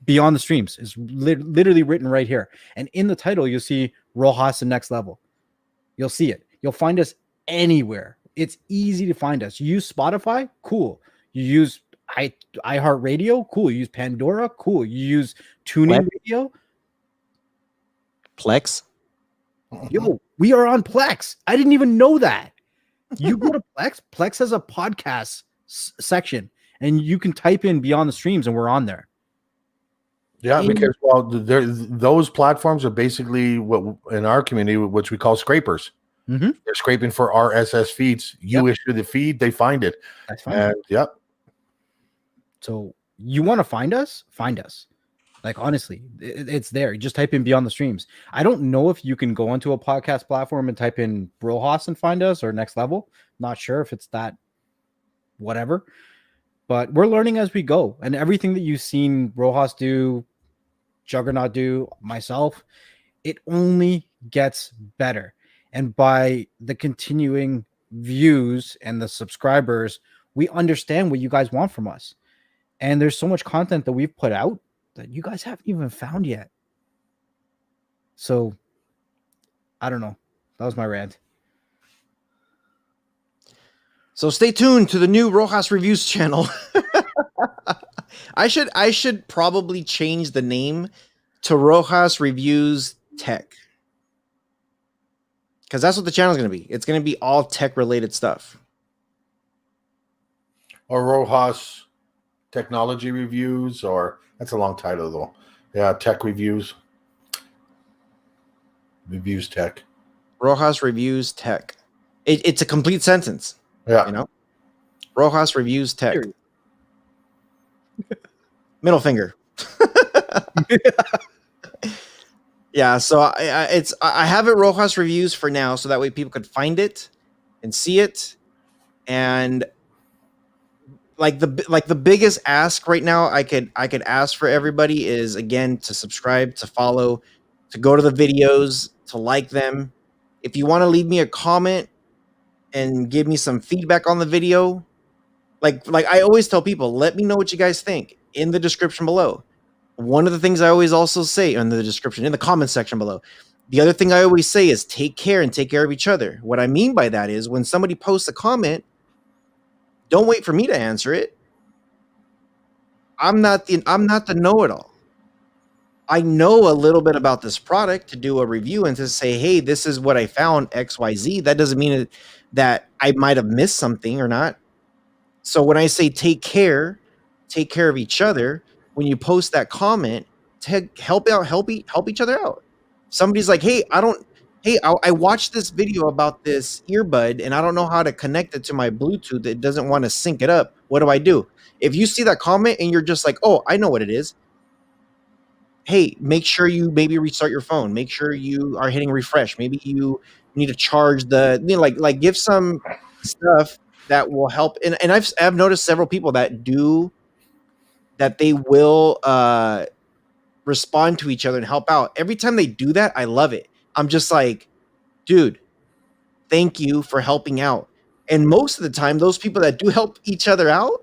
Beyond the Streams. It's literally written right here. And in the title, you'll see Rohas and Next Level. You'll see it. You'll find us anywhere. It's easy to find us. You use Spotify? Cool. You use iHeartRadio? Cool. You use Pandora? Cool. You use TuneIn Radio? Plex? Yo, we are on Plex. I didn't even know that. You go to Plex. Plex has a podcast section, and you can type in Beyond the Streams, and we're on there. Yeah, because those platforms are basically what in our community, which we call scrapers. Mm-hmm. They're scraping for RSS feeds. You issue the feed, they find it. That's fine. And yep. So you want to find us? Find us. Like, honestly, it's there. You just type in Beyond the Streams. I don't know if you can go onto a podcast platform and type in Rohas and find us, or Next Level. Not sure if it's that whatever. But we're learning as we go. And everything that you've seen Rohas do, Juggernaut do, myself, it only gets better. And by the continuing views and the subscribers, we understand what you guys want from us. And there's so much content that we've put out that you guys haven't even found yet. So, I don't know. That was my rant. So stay tuned to the new Rohas Reviews channel. I should probably change the name to Rohas Reviews Tech, because that's what the channel is going to be. It's going to be all tech related stuff. Or Rohas Technology Reviews, or that's a long title though. Yeah, Tech Reviews. Reviews Tech. Rohas Reviews Tech. It's a complete sentence. Yeah. You know? Rohas Reviews Tech. Middle finger. Yeah, so I have it Rohas Reviews for now, so that way people could find it and see it. And like the biggest ask right now I could ask for everybody is, again, to subscribe, to follow, to go to the videos, to like them. If you want to leave me a comment and give me some feedback on the video, like I always tell people, let me know what you guys think in the description below. One of the things I always also say in the description, in the comment section below. The other thing I always say is take care and take care of each other. What I mean by that is when somebody posts a comment, don't wait for me to answer it. I'm not the know-it-all. I know a little bit about this product to do a review and to say, hey, this is what I found, XYZ. That doesn't mean that I might have missed something or not. So when I say take care of each other, when you post that comment, to help each other out. Somebody's like, hey, I watched this video about this earbud and I don't know how to connect it to my Bluetooth. It doesn't want to sync it up. What do I do? If you see that comment and you're just like, oh, I know what it is. Hey, make sure you maybe restart your phone. Make sure you are hitting refresh. Maybe you need to charge like give some stuff that will help. And I've noticed several people that do that. They will respond to each other and help out. Every time they do that, I love it. I'm just like, dude, thank you for helping out. And most of the time, those people that do help each other out,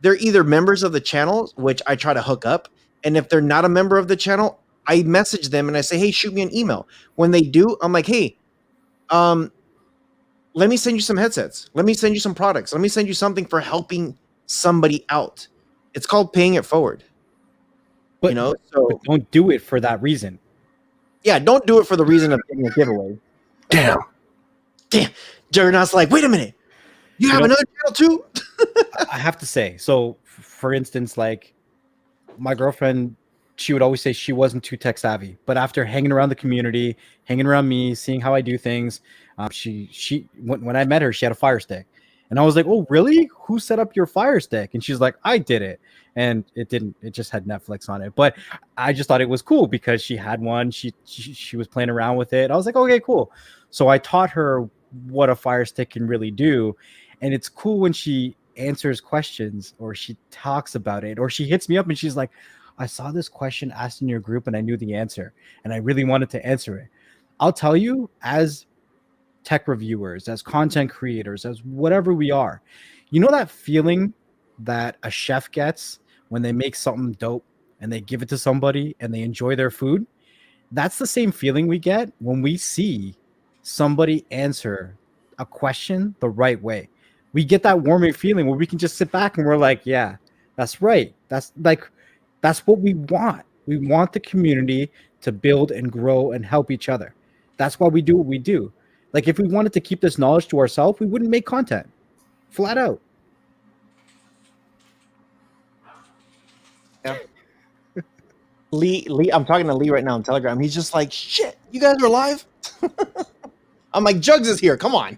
they're either members of the channel, which I try to hook up. And if they're not a member of the channel, I message them and I say, hey, shoot me an email. When they do, I'm like, hey, let me send you some headsets. Let me send you some products. Let me send you something for helping somebody out. It's called paying it forward. But, but don't do it for that reason. Yeah, don't do it for the reason of getting a giveaway. Damn. Juggernaut's like, wait a minute. You have another channel too? I have to say, so for instance, like my girlfriend, she would always say she wasn't too tech savvy, but after hanging around the community, hanging around me, seeing how I do things, when I met her, she had a Fire Stick, and I was like, "Oh, really? Who set up your Fire Stick?" And she's like, "I did it," and it didn't. It just had Netflix on it, but I just thought it was cool because she had one. She was playing around with it. I was like, "Okay, cool." So I taught her what a Fire Stick can really do, and it's cool when she answers questions or she talks about it or she hits me up and she's like, I saw this question asked in your group and I knew the answer and I really wanted to answer it. I'll tell you, as tech reviewers, as content creators, as whatever we are, you know that feeling that a chef gets when they make something dope and they give it to somebody and they enjoy their food? That's the same feeling we get when we see somebody answer a question the right way. We get that warming feeling where we can just sit back and we're like, yeah, that's right. That's what we want. We want the community to build and grow and help each other. That's why we do what we do. Like if we wanted to keep this knowledge to ourselves, we wouldn't make content. Flat out. Yeah. Lee, I'm talking to Lee right now on Telegram. He's just like, shit, you guys are live? I'm like, Jugs is here. Come on.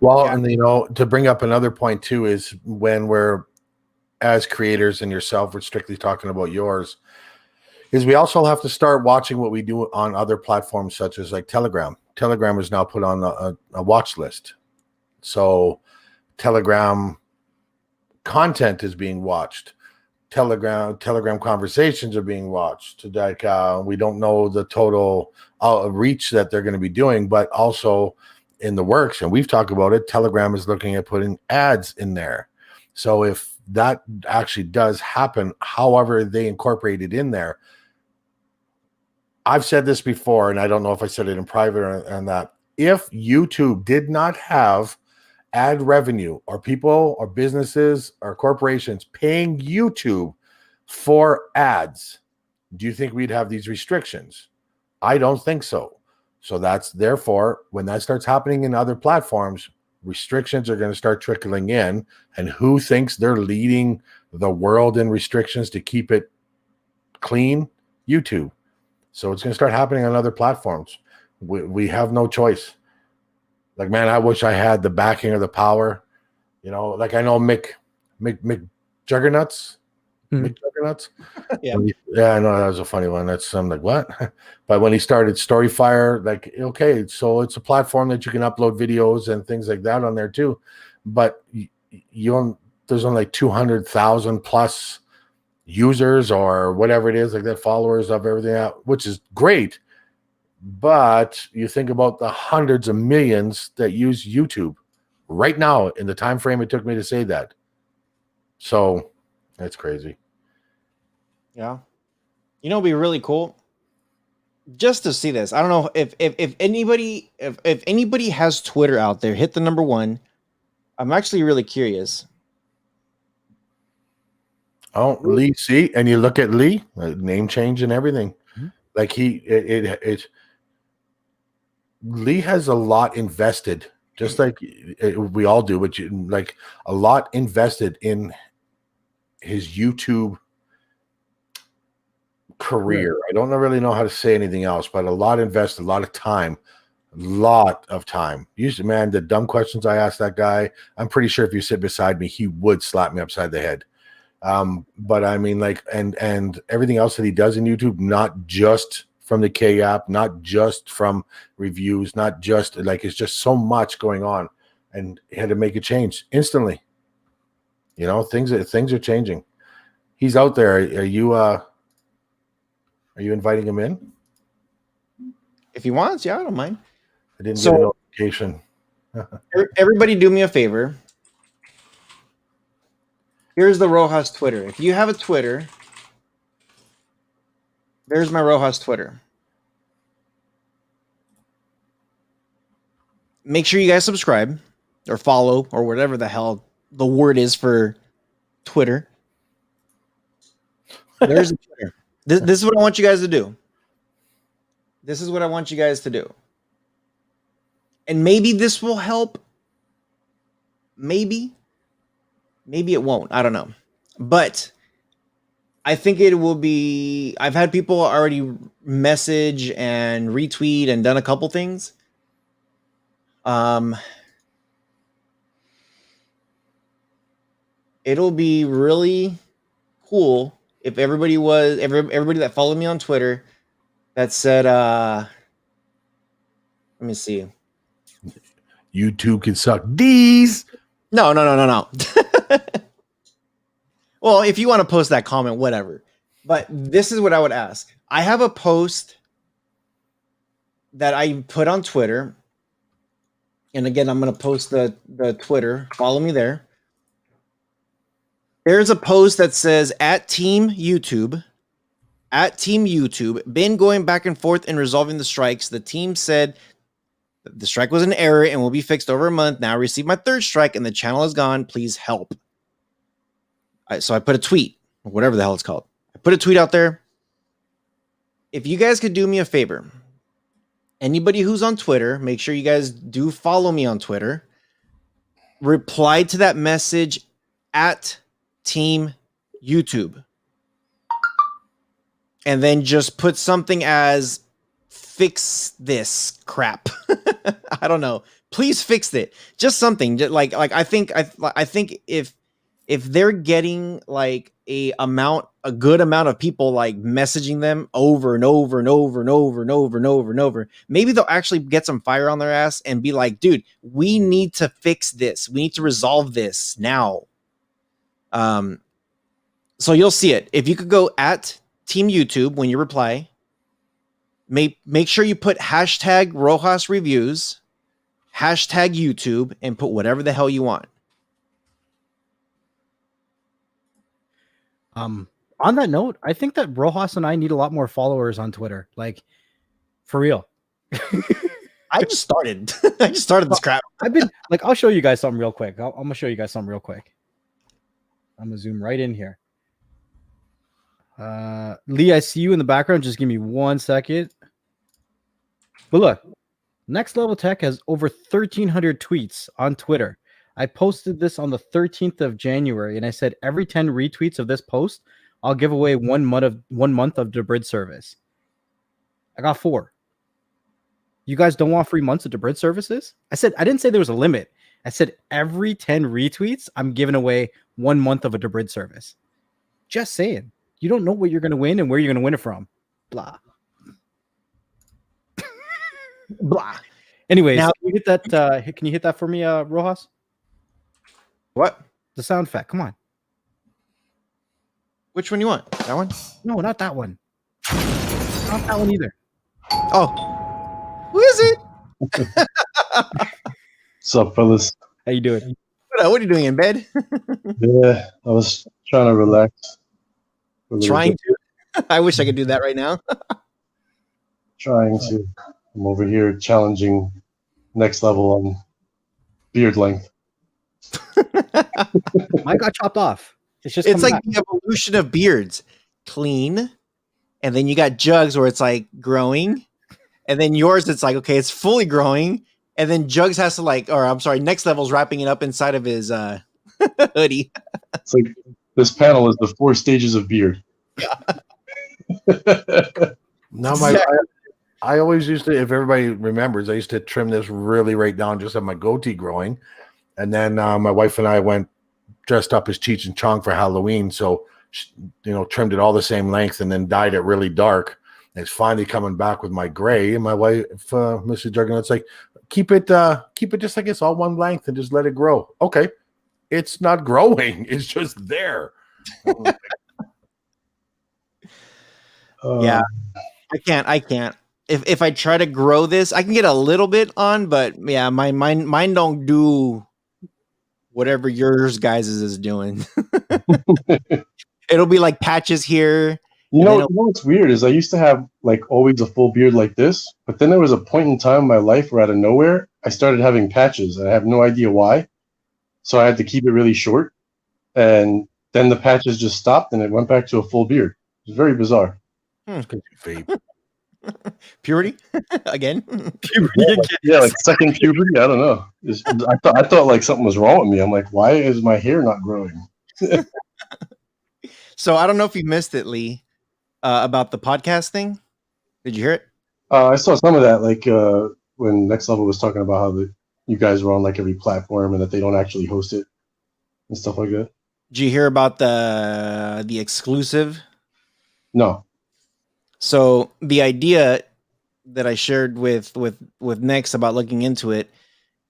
Well, yeah. And to bring up another point too is when we're as creators and yourself, we're strictly talking about yours, is we also have to start watching what we do on other platforms such as like Telegram. Telegram is now put on a watch list. So Telegram content is being watched. Telegram conversations are being watched. Like we don't know the total reach that they're going to be doing, but also in the works, and we've talked about it, Telegram is looking at putting ads in there. So if that actually does happen, however they incorporate it in there, I've said this before, and I don't know if I said it in private or that, if YouTube did not have ad revenue or people or businesses or corporations paying YouTube for ads, do you think we'd have these restrictions? I don't think so. So that's therefore, when that starts happening in other platforms, restrictions are going to start trickling in. And who thinks they're leading the world in restrictions to keep it clean? YouTube. So it's going to start happening on other platforms. We have no choice. Like, man, I wish I had the backing or the power. Like I know Mick Juggernauts. Mick Argonauts? Yeah. Yeah, I know that was a funny one. I'm like, what? But when he started Storyfire, like, okay, so it's a platform that you can upload videos and things like that on there too. But there's only like 200,000 plus users or whatever it is, like that, followers of everything out, which is great. But you think about the hundreds of millions that use YouTube right now in the time frame it took me to say that. So that's crazy. Yeah. You know, it'd be really cool just to see this. I don't know if anybody has Twitter out there, hit the number 1. I'm actually really curious. Oh, Lee, see, and you look at Lee, name change and everything. Mhm. Like Lee has a lot invested, just like we all do, but like a lot invested in his YouTube career. I don't really know how to say anything else, but a lot invested, a lot of time. Usually, man, the dumb questions I ask that guy, I'm pretty sure if you sit beside me, he would slap me upside the head. But I mean, like, and everything else that he does in YouTube, not just from the K app, not just from reviews, not just like, it's just so much going on, and he had to make a change instantly. You know, things are changing. He's out there. Are you inviting him in? If he wants, yeah, I don't mind. I didn't get a notification. Everybody do me a favor. Here's the Rohas Twitter. If you have a Twitter, there's my Rohas Twitter. Make sure you guys subscribe or follow or whatever the hell the word is for Twitter. There's a Twitter. This is what I want you guys to do. This is what I want you guys to do. And maybe this will help. Maybe it won't. I don't know. But I think it will be. I've had people already message and retweet and done a couple things. It'll be really cool if everybody that followed me on Twitter that said, let me see. YouTube can suck D's. No. Well, if you want to post that comment, whatever. But this is what I would ask. I have a post that I put on Twitter. And again, I'm going to post the Twitter. Follow me there. There's a post that says, at Team YouTube, been going back and forth in resolving the strikes. The team said the strike was an error and will be fixed over a month. Now I received my 3rd strike and the channel is gone. Please help. So I put a tweet, or whatever the hell it's called. I put a tweet out there. If you guys could do me a favor, anybody who's on Twitter, make sure you guys do follow me on Twitter. Reply to that message at Team YouTube. And then just put something as fix this crap. I don't know. Please fix it. Just something like I think if they're getting like a good amount of people like messaging them over and over and over and over and over and over and over, maybe they'll actually get some fire on their ass and be like, dude, we need to fix this. We need to resolve this now. So you'll see it. If you could go at Team YouTube when you reply, make sure you put hashtag Rohas Reviews, hashtag YouTube, and put whatever the hell you want. On that note, I think that Rohas and I need a lot more followers on Twitter. Like, for real. I just started. This crap. I've been like, I'll show you guys something real quick. I'm gonna show you guys something real quick. I'm gonna zoom right in here. Lee, I see you in the background. Just give me 1 second. But look, NxtLvLTech has over 1,300 tweets on Twitter. I posted this on the 13th of January, and I said every 10 retweets of this post, I'll give away 1 month of Debrid service. I got 4. You guys don't want free months of Debrid services? I didn't say there was a limit. I said every 10 retweets, I'm giving away 1 month of a Debrid service. Just saying. You don't know what you're going to win and where you're going to win it from. Blah. Blah. Anyways, Now- can you hit that? Can you hit that for me, Rojas? What? The sound effect. Come on. Which one you want? That one? No, not that one. Not that one either. Oh. Who is it? What's up, fellas? How you doing? What are you doing in bed? Yeah, I was trying to relax. for a little Trying bit. to? I wish I could do that right now. Trying to. I'm over here challenging next level on beard length. Mine got chopped off. It's just It's coming like back. the evolution of beards. Clean. And then you got Jugs where it's like growing. And then yours, it's like, okay, it's fully growing. And then Jugs has to Next Level's wrapping it up inside of his hoodie. It's like this panel is the 4 stages of beard. Now I always used to, if everybody remembers, I used to trim this really right down, just have my goatee growing. And then my wife and I went dressed up as Cheech and Chong for Halloween. So, trimmed it all the same length and then dyed it really dark. And it's finally coming back with my gray. And my wife, Mrs. Juggernaut's like, keep it just like it's all one length and just let it grow. Okay. It's not growing. It's just there. Yeah. I can't. If I try to grow this, I can get a little bit on, but yeah, mine don't do whatever yours guys is doing. It'll be like patches here. You know what's weird is I used to have like always a full beard like this, but then there was a point in time in my life where out of nowhere I started having patches and I have no idea why. So I had to keep it really short, and then the patches just stopped and it went back to a full beard. It was very bizarre. Vape. Puberty again. Yeah, like second puberty. I don't know. I thought like something was wrong with me. I'm like, why is my hair not growing? So I don't know if you missed it, Lee, about the podcast thing. Did you hear it? I saw some of that, like when Next Level was talking about how you guys were on like every platform and that they don't actually host it and stuff like that. Did you hear about the exclusive? No. So the idea that I shared with Next about looking into it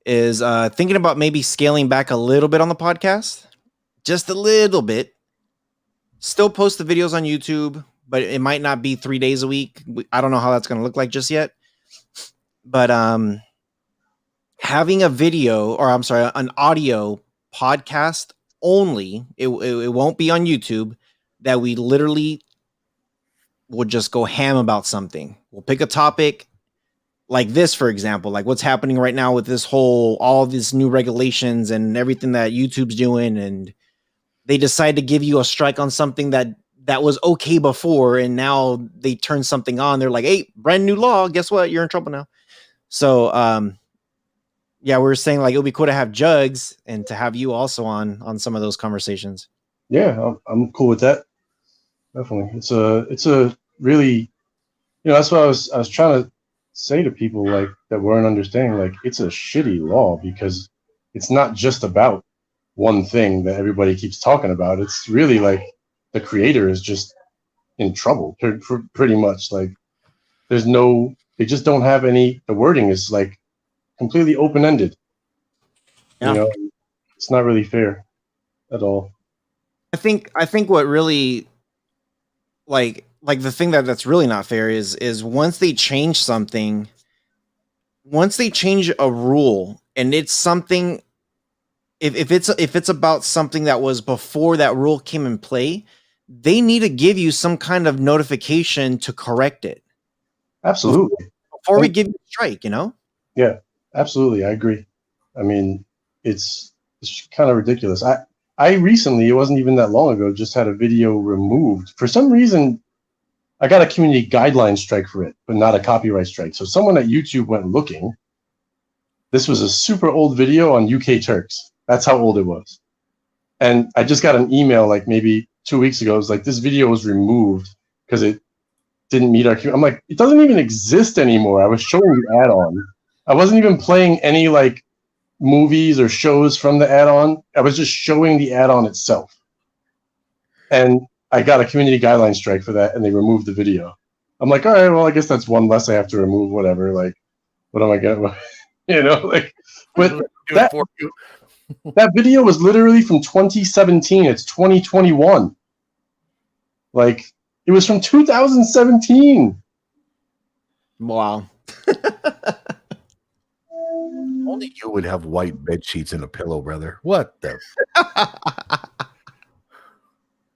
is thinking about maybe scaling back a little bit on the podcast, just a little bit. Still post the videos on YouTube, but it might not be 3 days a week. I don't know how that's going to look like just yet. But having a video, or I'm sorry, an audio podcast only, it won't be on YouTube, that we literally would just go ham about something. We'll pick a topic like this, for example, like what's happening right now with all these new regulations and everything that YouTube's doing. And they decide to give you a strike on something that was okay before. And now they turn something on. They're like, hey, brand new law. Guess what? You're in trouble now. So, yeah, we're saying like, it'll be cool to have Jugs and to have you also on some of those conversations. Yeah, I'm cool with that. Definitely. It's a really, that's what I was trying to say to people like that weren't understanding, like it's a shitty law because it's not just about one thing that everybody keeps talking about. It's really like the creator is just in trouble pretty much. Like they just don't have any, the wording is like completely open-ended. Yeah. It's not really fair at all. I think what really like the thing that's really not fair is once they change something, once they change a rule and it's something, if it's about something that was before that rule came in play, they need to give you some kind of notification to correct it. Absolutely. Before we give you a strike, Yeah, absolutely. I agree. I mean, it's kind of ridiculous. I recently, it wasn't even that long ago, just had a video removed. For some reason, I got a community guideline strike for it, but not a copyright strike. So someone at YouTube went looking. This was a super old video on UK Turks. That's how old it was. And I just got an email like maybe 2 weeks ago. It was like, this video was removed because it didn't meet our... I'm like, it doesn't even exist anymore. I was showing the add-on. I wasn't even playing any like movies or shows from the add-on. I was just showing the add-on itself. And I got a community guideline strike for that, and they removed the video. I'm like, all right, well, I guess that's one less I have to remove. Whatever. Like, what am I gonna, you know? Like, but Do it that for you. that video was literally from 2017. It's 2021. Like, it was from 2017. Wow. Only you would have white bed sheets and a pillow, brother. What the?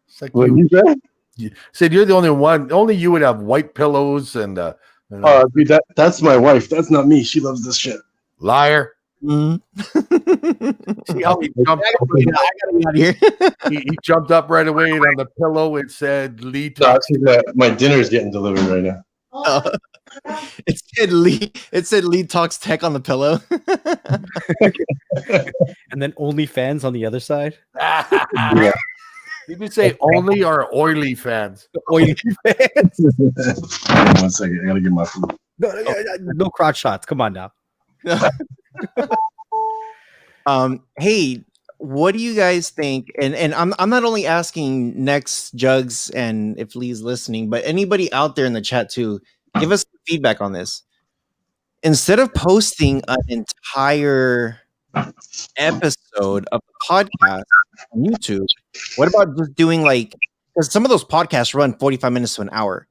It's like What you, you said? you said you're the only one. Only you would have white pillows and Dude, that's my wife. That's not me. She loves this shit. liar. Mhm. See how he jumped I up? gotta get out of here. He jumped up right away, and on the pillow it said Lee No, Talk. my dinner's getting delivered right now. It said Lead Talks Tech on the pillow. And then OnlyFans on the other side. Did you say only or oily fans? Oily fans. Hang on 1 second. I gotta get my food. No crotch shots. Come on now. Hey, what do you guys think? And I'm not only asking Next Jugs and if Lee's listening, but anybody out there in the chat too. Give us feedback on this. Instead of posting an entire episode of the podcast on YouTube, what about just doing like, because some of those podcasts run 45 minutes to an hour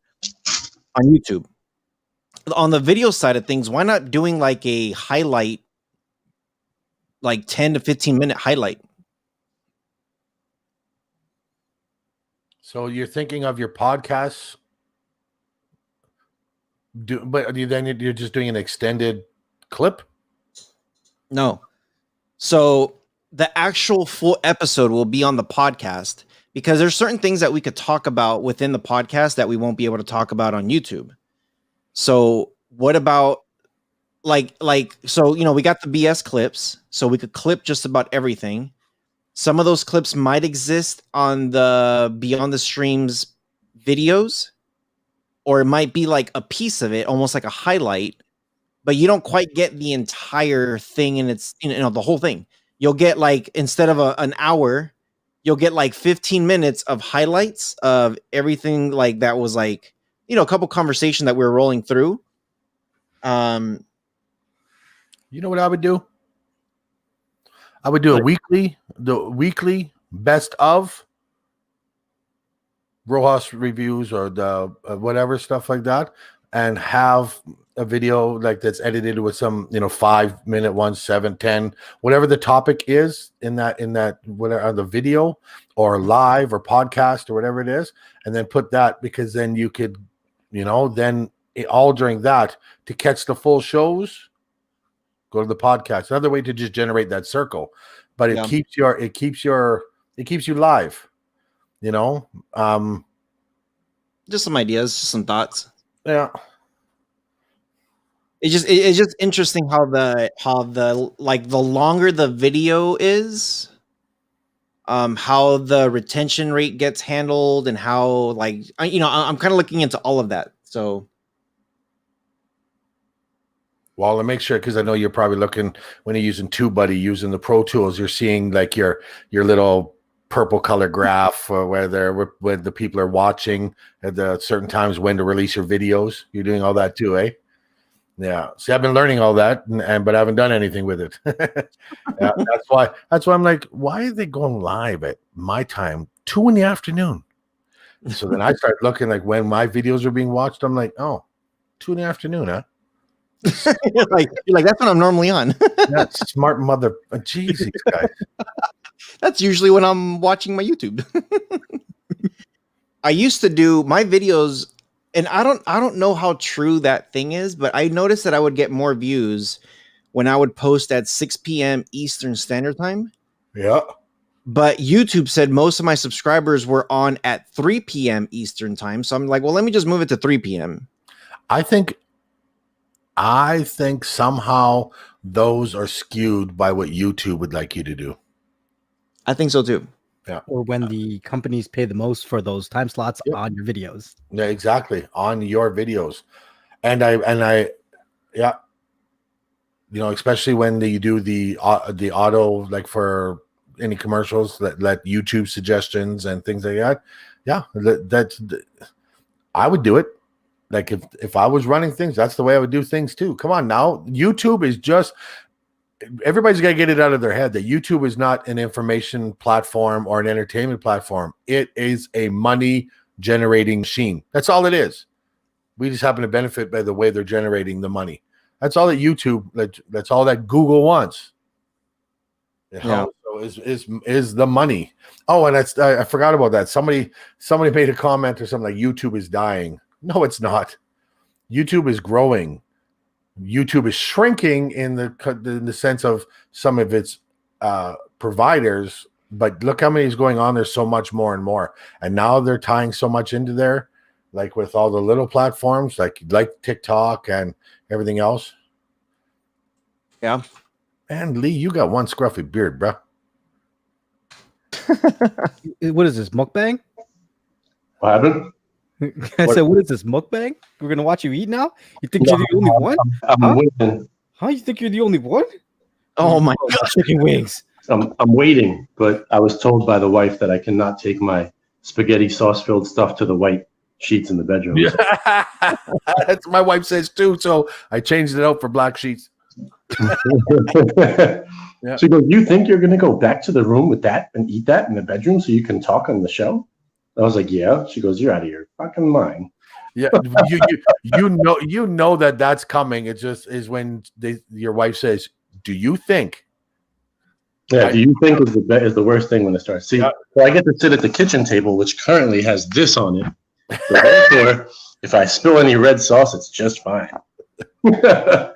on YouTube. On the video side of things, why not doing like a highlight, like 10 to 15 minute highlight? So you're thinking of your podcasts, but you're just doing an extended clip? No. So the actual full episode will be on the podcast because there's certain things that we could talk about within the podcast that we won't be able to talk about on YouTube. So what about so, you know, we got the BS clips, so we could clip just about everything. Some of those clips might exist on the Beyond the Streams videos, or it might be like a piece of it, almost like a highlight, but you don't quite get the entire thing and it's, you know, the whole thing. You'll get like, instead of an hour, you'll get like 15 minutes of highlights of everything like that was like, you know, a couple conversations that we were rolling through. You know what I would do? I would do the weekly best of Rohas reviews or the whatever stuff like that, and have a video like that's edited with some, you know, 5-minute one, 7, 10, whatever the topic is in that whatever on the video or live or podcast or whatever it is, and then put that, because then you could, you know, then all during that to catch the full shows, go to the podcast. Another way to just generate that circle, but it keeps you live, you know. Just some ideas, just some thoughts. Yeah. It's just interesting how the like the longer the video is, how the retention rate gets handled, and how, like, you know, I'm kind of looking into all of that. So, well, to make sure, because I know you're probably looking when you're using TubeBuddy, using the Pro Tools, you're seeing like your little purple color graph, where the people are watching at the certain times when to release your videos. You're doing all that too, eh? Yeah. See, I've been learning all that, but I haven't done anything with it. Yeah, that's why I'm like, why are they going live at my time, 2 p.m? So then I start looking like when my videos are being watched. I'm like, oh, 2 p.m, huh? you're like that's what I'm normally on. That's smart mother. Jesus, guys. That's usually when I'm watching my YouTube. I used to do my videos, and I don't know how true that thing is, but I noticed that I would get more views when I would post at 6 p.m. Eastern Standard Time. Yeah. But YouTube said most of my subscribers were on at 3 p.m. Eastern Time. So I'm like, well, let me just move it to 3 p.m. I think somehow those are skewed by what YouTube would like you to do. I think so too. Yeah. Or when the companies pay the most for those time slots on your videos. Yeah, exactly. On your videos. And I, yeah. You know, especially when you do the auto, like for any commercials, that YouTube suggestions and things like that. Yeah, that's I would do it. Like if I was running things, that's the way I would do things too. Come on now, YouTube is just, everybody's got to get it out of their head that YouTube is not an information platform or an entertainment platform. It is a money generating machine. That's all it is. We just happen to benefit by the way they're generating the money. That's all that YouTube, that's all that Google wants. So is the money. Oh, and that's, I forgot about that. Somebody made a comment or something like YouTube is dying. No, it's not. YouTube is growing. YouTube is shrinking in the sense of some of its providers, but look how many is going on. There's so much more and more, and now they're tying so much into there, like with all the little platforms, like TikTok and everything else. Yeah. And Lee, you got one scruffy beard, bro. What is this, mukbang? What happened? I said, what is this, mukbang? We're gonna watch you eat now? You think you're the only one? I'm waiting. Huh? You think you're the only one? Oh my God, chicken wings. I'm waiting, but I was told by the wife that I cannot take my spaghetti sauce filled stuff to the white sheets in the bedroom. Yeah. That's what my wife says too. So I changed it out for black sheets. Yeah. She goes, "You think you're gonna go back to the room with that and eat that in the bedroom so you can talk on the show?" I was like, "Yeah." She goes, "You're out of your fucking mind." Yeah, you know that's coming. It just is when your wife says, "Do you think?" Yeah, do you think is the worst thing when it starts? See, so I get to sit at the kitchen table, which currently has this on it. So therefore, if I spill any red sauce, it's just fine. Yeah.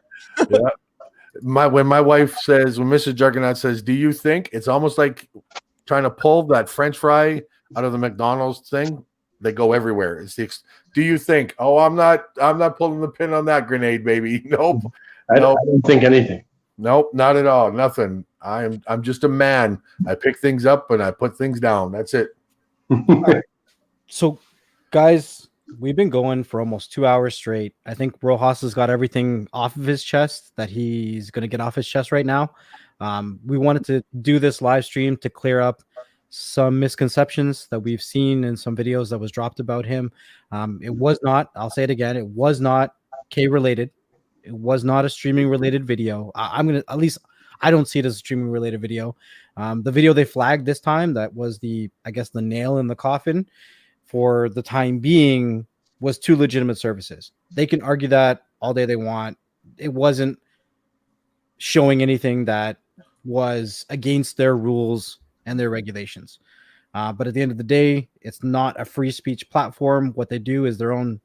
When my wife says, when Mrs. Juggernaut says, "Do you think?" It's almost like trying to pull that French fry out of the McDonald's thing. They go everywhere. It's do you think? Oh, I'm not pulling the pin on that grenade, baby. Nope. I don't think anything. Nope, not at all. Nothing. I'm just a man. I pick things up and I put things down. That's it. Right. So, guys, we've been going for almost 2 hours straight. I think Rohas has got everything off of his chest that he's going to get off his chest right now. We wanted to do this live stream to clear up some misconceptions that we've seen in some videos that was dropped about him. It was not, I'll say it again, it was not K related. It was not a streaming related video. I'm going to, at least I don't see it as a streaming related video. The video they flagged this time, that was I guess the nail in the coffin, for the time being, was 2 legitimate services. They can argue that all day they want. It wasn't showing anything that was against their rules and their regulations. But at the end of the day, it's not a free speech platform. What they do is their own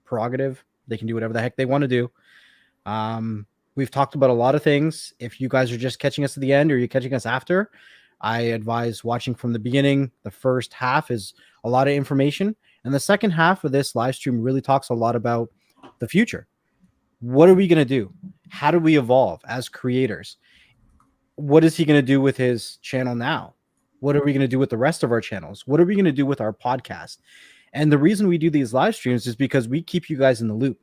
prerogative. They can do whatever the heck they want to do. We've talked about a lot of things. If you guys are just catching us at the end or you're catching us after, I advise watching from the beginning. The first half is a lot of information, and the second half of this live stream really talks a lot about the future. What are we going to do? How do we evolve as creators? What is he going to do with his channel now? What are we going to do with the rest of our channels? What are we going to do with our podcast? And the reason we do these live streams is because we keep you guys in the loop.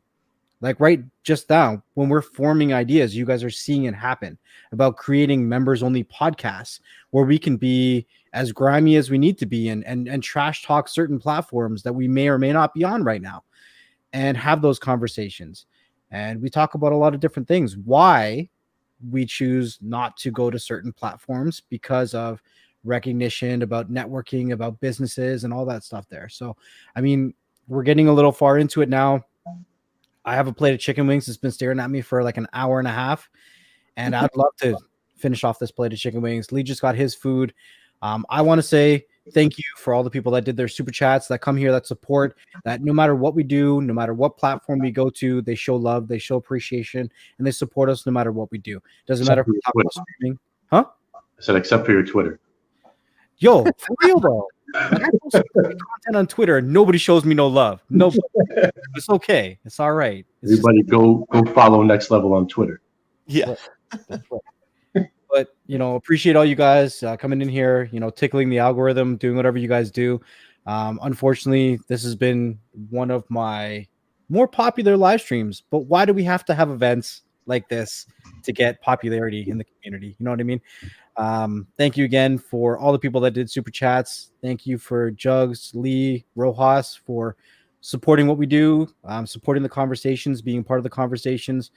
Like right just now, when we're forming ideas, you guys are seeing it happen about creating members only podcasts where we can be as grimy as we need to be and trash talk certain platforms that we may or may not be on right now and have those conversations. And we talk about a lot of different things. Why we choose not to go to certain platforms because of recognition, about networking, about businesses and all that stuff there. So, I mean, we're getting a little far into it now. I have a plate of chicken wings that's been staring at me for like an hour and a half, and I'd love to finish off this plate of chicken wings. Lee just got his food. I want to say thank you for all the people that did their super chats, that come here, that support, that no matter what we do, no matter what platform we go to, they show love, they show appreciation, and they support us no matter what we do. Doesn't matter if we talk about streaming. Huh? I said, except for your Twitter. Yo, for real though. Like, I post content on Twitter and nobody shows me no love. No, it's okay. It's all right. It's Everybody go follow Next Level on Twitter. Yeah. But, you know, appreciate all you guys coming in here, you know, tickling the algorithm, doing whatever you guys do. Unfortunately, this has been one of my more popular live streams. But why do we have to have events like this to get popularity in the community. You know what I mean? Thank you again for all the people that did super chats. Thank you for Jugs, Lee, Rohas for supporting what we do, supporting the conversations, being part of the conversations.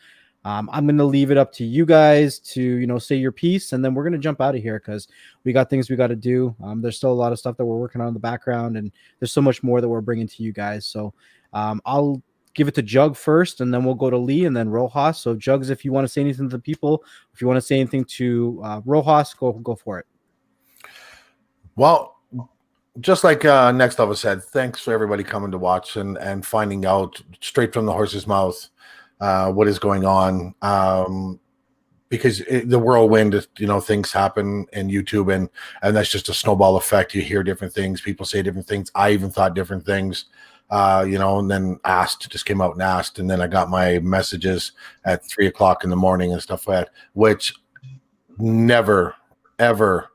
I'm going to leave it up to you guys to, you know, say your piece, and then we're going to jump out of here because we got things we got to do. There's still a lot of stuff that we're working on in the background, and there's so much more that we're bringing to you guys. So I'll give it to Jug first, and then we'll go to Lee and then Rojas. So Jugs, if you want to say anything to the people, if you want to say anything to Rojas, go for it. Well, just like Next Level said, thanks for everybody coming to watch and finding out straight from the horse's mouth what is going on. Because the whirlwind, you know, things happen in YouTube, and that's just a snowball effect. You hear different things, people say different things. I even thought different things, you know, and then just came out and asked, and then I got my messages at 3 o'clock in the morning and stuff like that, which never, ever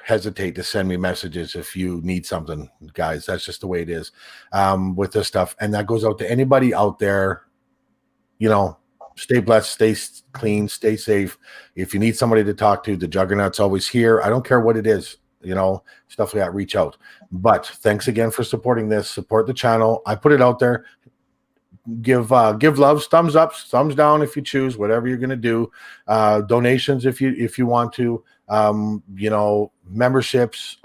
hesitate to send me messages if you need something, guys. That's just the way it is with this stuff. And that goes out to anybody out there, you know. Stay blessed, stay clean, stay safe. If you need somebody to talk to, the Juggernaut's always here. I don't care what it is, you know, stuff like that, reach out. But thanks again for supporting this. Support the channel. I put it out there. Give love, thumbs up, thumbs down if you choose, whatever you're gonna do. Donations if you want to, you know, memberships,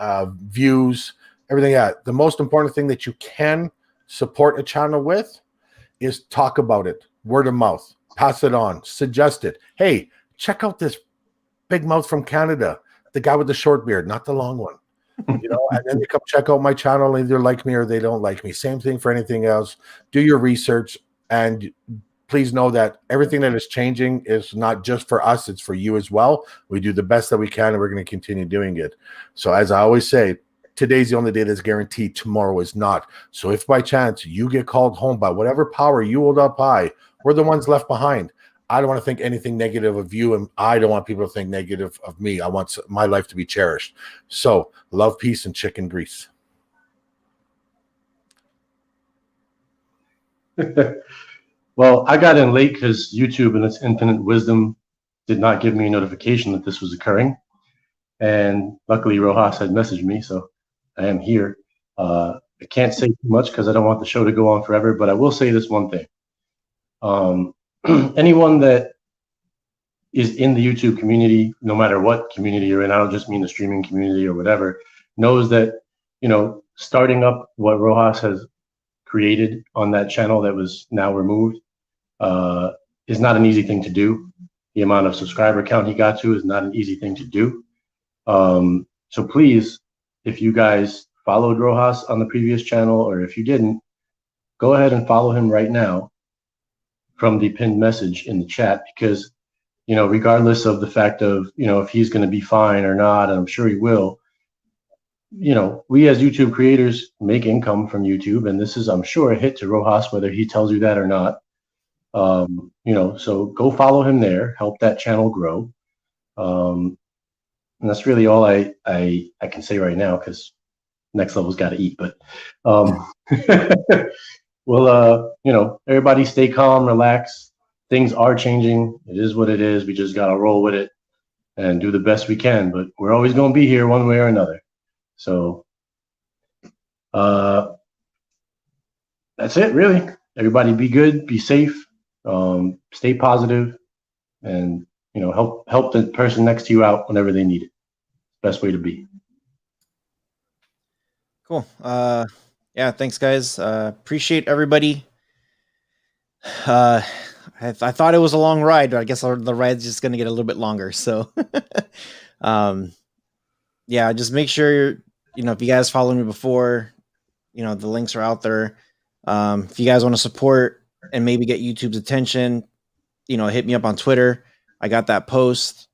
views, everything that. The most important thing that you can support a channel with is talk about it, word of mouth. Pass it on, suggest it. Hey, check out this big mouth from Canada, the guy with the short beard, not the long one. You know, and then they come check out my channel, and either like me or they don't like me. Same thing for anything else. Do your research, and please know that everything that is changing is not just for us, it's for you as well. We do the best that we can, and we're going to continue doing it. So as I always say, today's the only day that's guaranteed, tomorrow is not. So if by chance you get called home by whatever power you hold up high, we're the ones left behind. I don't want to think anything negative of you, and I don't want people to think negative of me. I want my life to be cherished. So love, peace, and chicken grease. Well, I got in late because YouTube, in its infinite wisdom, did not give me a notification that this was occurring. And luckily, Rojas had messaged me, so I am here. I can't say too much because I don't want the show to go on forever, but I will say this one thing. Anyone that is in the YouTube community, no matter what community you're in, I don't just mean the streaming community or whatever, knows that, you know, starting up what Rojas has created on that channel that was now removed is not an easy thing to do. The amount of subscriber count he got to is not an easy thing to do. So please, if you guys followed Rojas on the previous channel, or if you didn't, go ahead and follow him right now from the pinned message in the chat, because, you know, regardless of the fact of, you know, if he's going to be fine or not, and I'm sure he will, you know, we as YouTube creators make income from YouTube, and this is, I'm sure, a hit to Rojas, whether he tells you that or not. You know, so go follow him there, help that channel grow. And that's really all I can say right now, because Next Level's got to eat. But well, you know, everybody stay calm, relax. Things are changing. It is what it is. We just got to roll with it and do the best we can. But we're always going to be here one way or another. So that's it, really. Everybody be good, be safe, stay positive, and, you know, help the person next to you out whenever they need it. Best way to be. Cool. Yeah, thanks, guys. Appreciate everybody. I thought it was a long ride, but I guess the ride's just going to get a little bit longer. So, yeah, just make sure you know, if you guys followed me before, you know, the links are out there. If you guys want to support and maybe get YouTube's attention, you know, hit me up on Twitter. I got that post.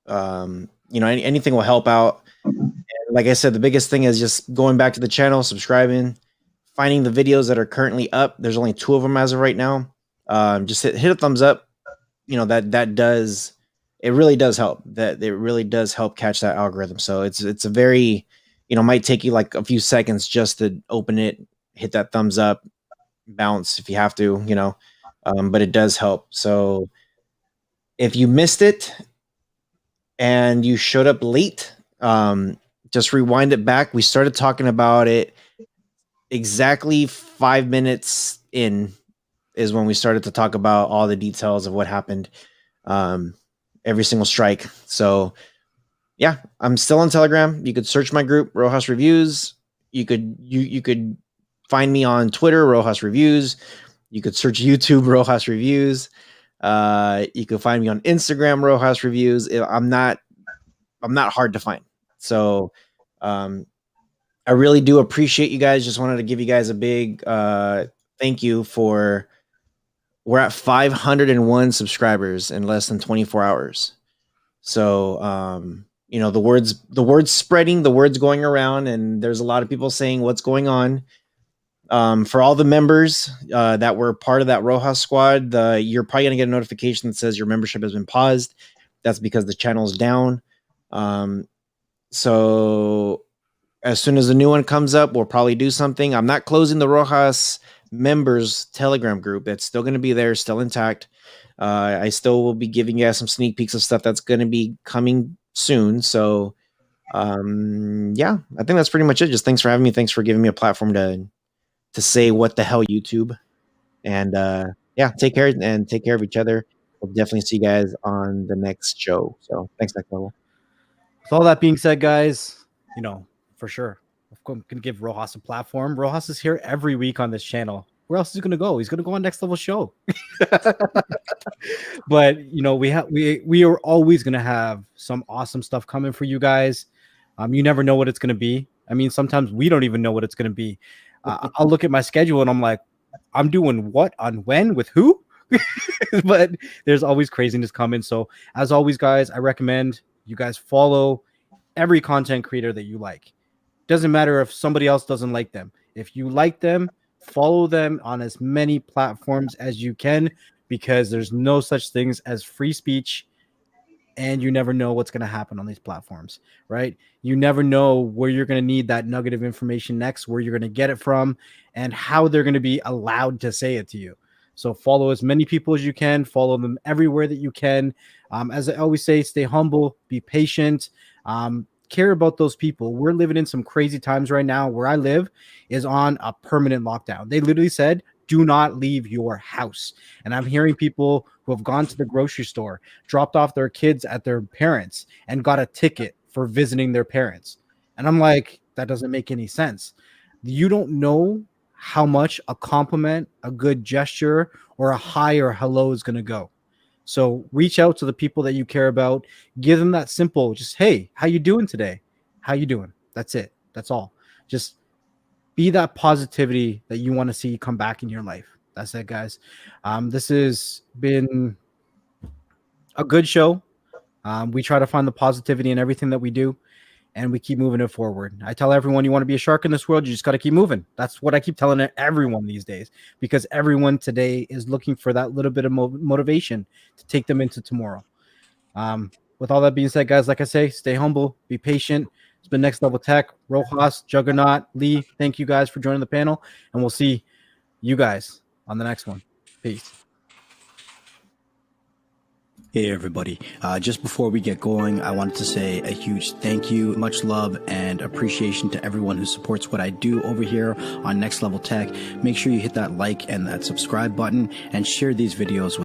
You know, anything will help out. And like I said, the biggest thing is just going back to the channel, subscribing, finding the videos that are currently up. There's only 2 of them as of right now. Just hit a thumbs up. You know, that does, it really does help. That it really does help catch that algorithm. So it's a very, you know, might take you like a few seconds just to open it, hit that thumbs up, bounce if you have to, you know. but it does help. So if you missed it and you showed up late, just rewind it back. We started talking about it exactly 5 minutes in is when we started to talk about all the details of what happened, every single strike. So yeah, I'm still on Telegram. You could search my group, Rohas Reviews. You could find me on Twitter, Rohas Reviews. You could search YouTube, Rohas Reviews. You could find me on Instagram, Rohas Reviews. I'm not hard to find. So I really do appreciate you guys. Just wanted to give you guys a big thank you for, we're at 501 subscribers in less than 24 hours. So you know, the word's spreading, the word's going around, and there's a lot of people saying what's going on. For all the members that were part of that Rohas squad, you're probably gonna get a notification that says your membership has been paused. That's because the channel's down. So as soon as a new one comes up, we'll probably do something. I'm not closing the Rohas members Telegram group. It's still going to be there, still intact. I still will be giving you guys some sneak peeks of stuff that's going to be coming soon. So yeah, I think that's pretty much it. Just thanks for having me. Thanks for giving me a platform to say what the hell, YouTube. And yeah, take care and take care of each other. We'll definitely see you guys on the next show. So thanks, NxtLvL. With all that being said, guys, you know, for sure, I'm going to give Rohas a platform. Rohas is here every week on this channel. Where else is he going to go? He's going to go on Next Level Show. But, you know, we are always going to have some awesome stuff coming for you guys. You never know what it's going to be. I mean, sometimes we don't even know what it's going to be. I'll look at my schedule and I'm like, I'm doing what on when with who? But there's always craziness coming. So as always, guys, I recommend you guys follow every content creator that you like. Doesn't matter if somebody else doesn't like them. If you like them, follow them on as many platforms as you can, because there's no such things as free speech, and you never know what's going to happen on these platforms, right? You never know where you're going to need that nugget of information next, where you're going to get it from, and how they're going to be allowed to say it to you. So follow as many people as you can. Follow them everywhere that you can. As I always say, stay humble, be patient, care about those people. We're living in some crazy times right now. Where I live is on a permanent lockdown. They literally said, do not leave your house. And I'm hearing people who have gone to the grocery store, dropped off their kids at their parents, and got a ticket for visiting their parents. And I'm like, that doesn't make any sense. You don't know how much a compliment, a good gesture, or a hi or hello is going to go. So reach out to the people that you care about. Give them that simple, just, hey, how you doing today? How you doing? That's it. That's all. Just be that positivity that you want to see come back in your life. That's it, guys. This has been a good show. We try to find the positivity in everything that we do, and we keep moving it forward. I tell everyone, you want to be a shark in this world, you just got to keep moving. That's what I keep telling everyone these days, because everyone today is looking for that little bit of motivation to take them into tomorrow. With all that being said, guys, like I say, stay humble, be patient. It's been NxtLvLTech, Rohas, Juggernaut, Lee. Thank you guys for joining the panel, and we'll see you guys on the next one. Peace. Hey everybody, just before we get going, I wanted to say a huge thank you, much love and appreciation to everyone who supports what I do over here on NxtLvLTech. Make sure you hit that like and that subscribe button and share these videos with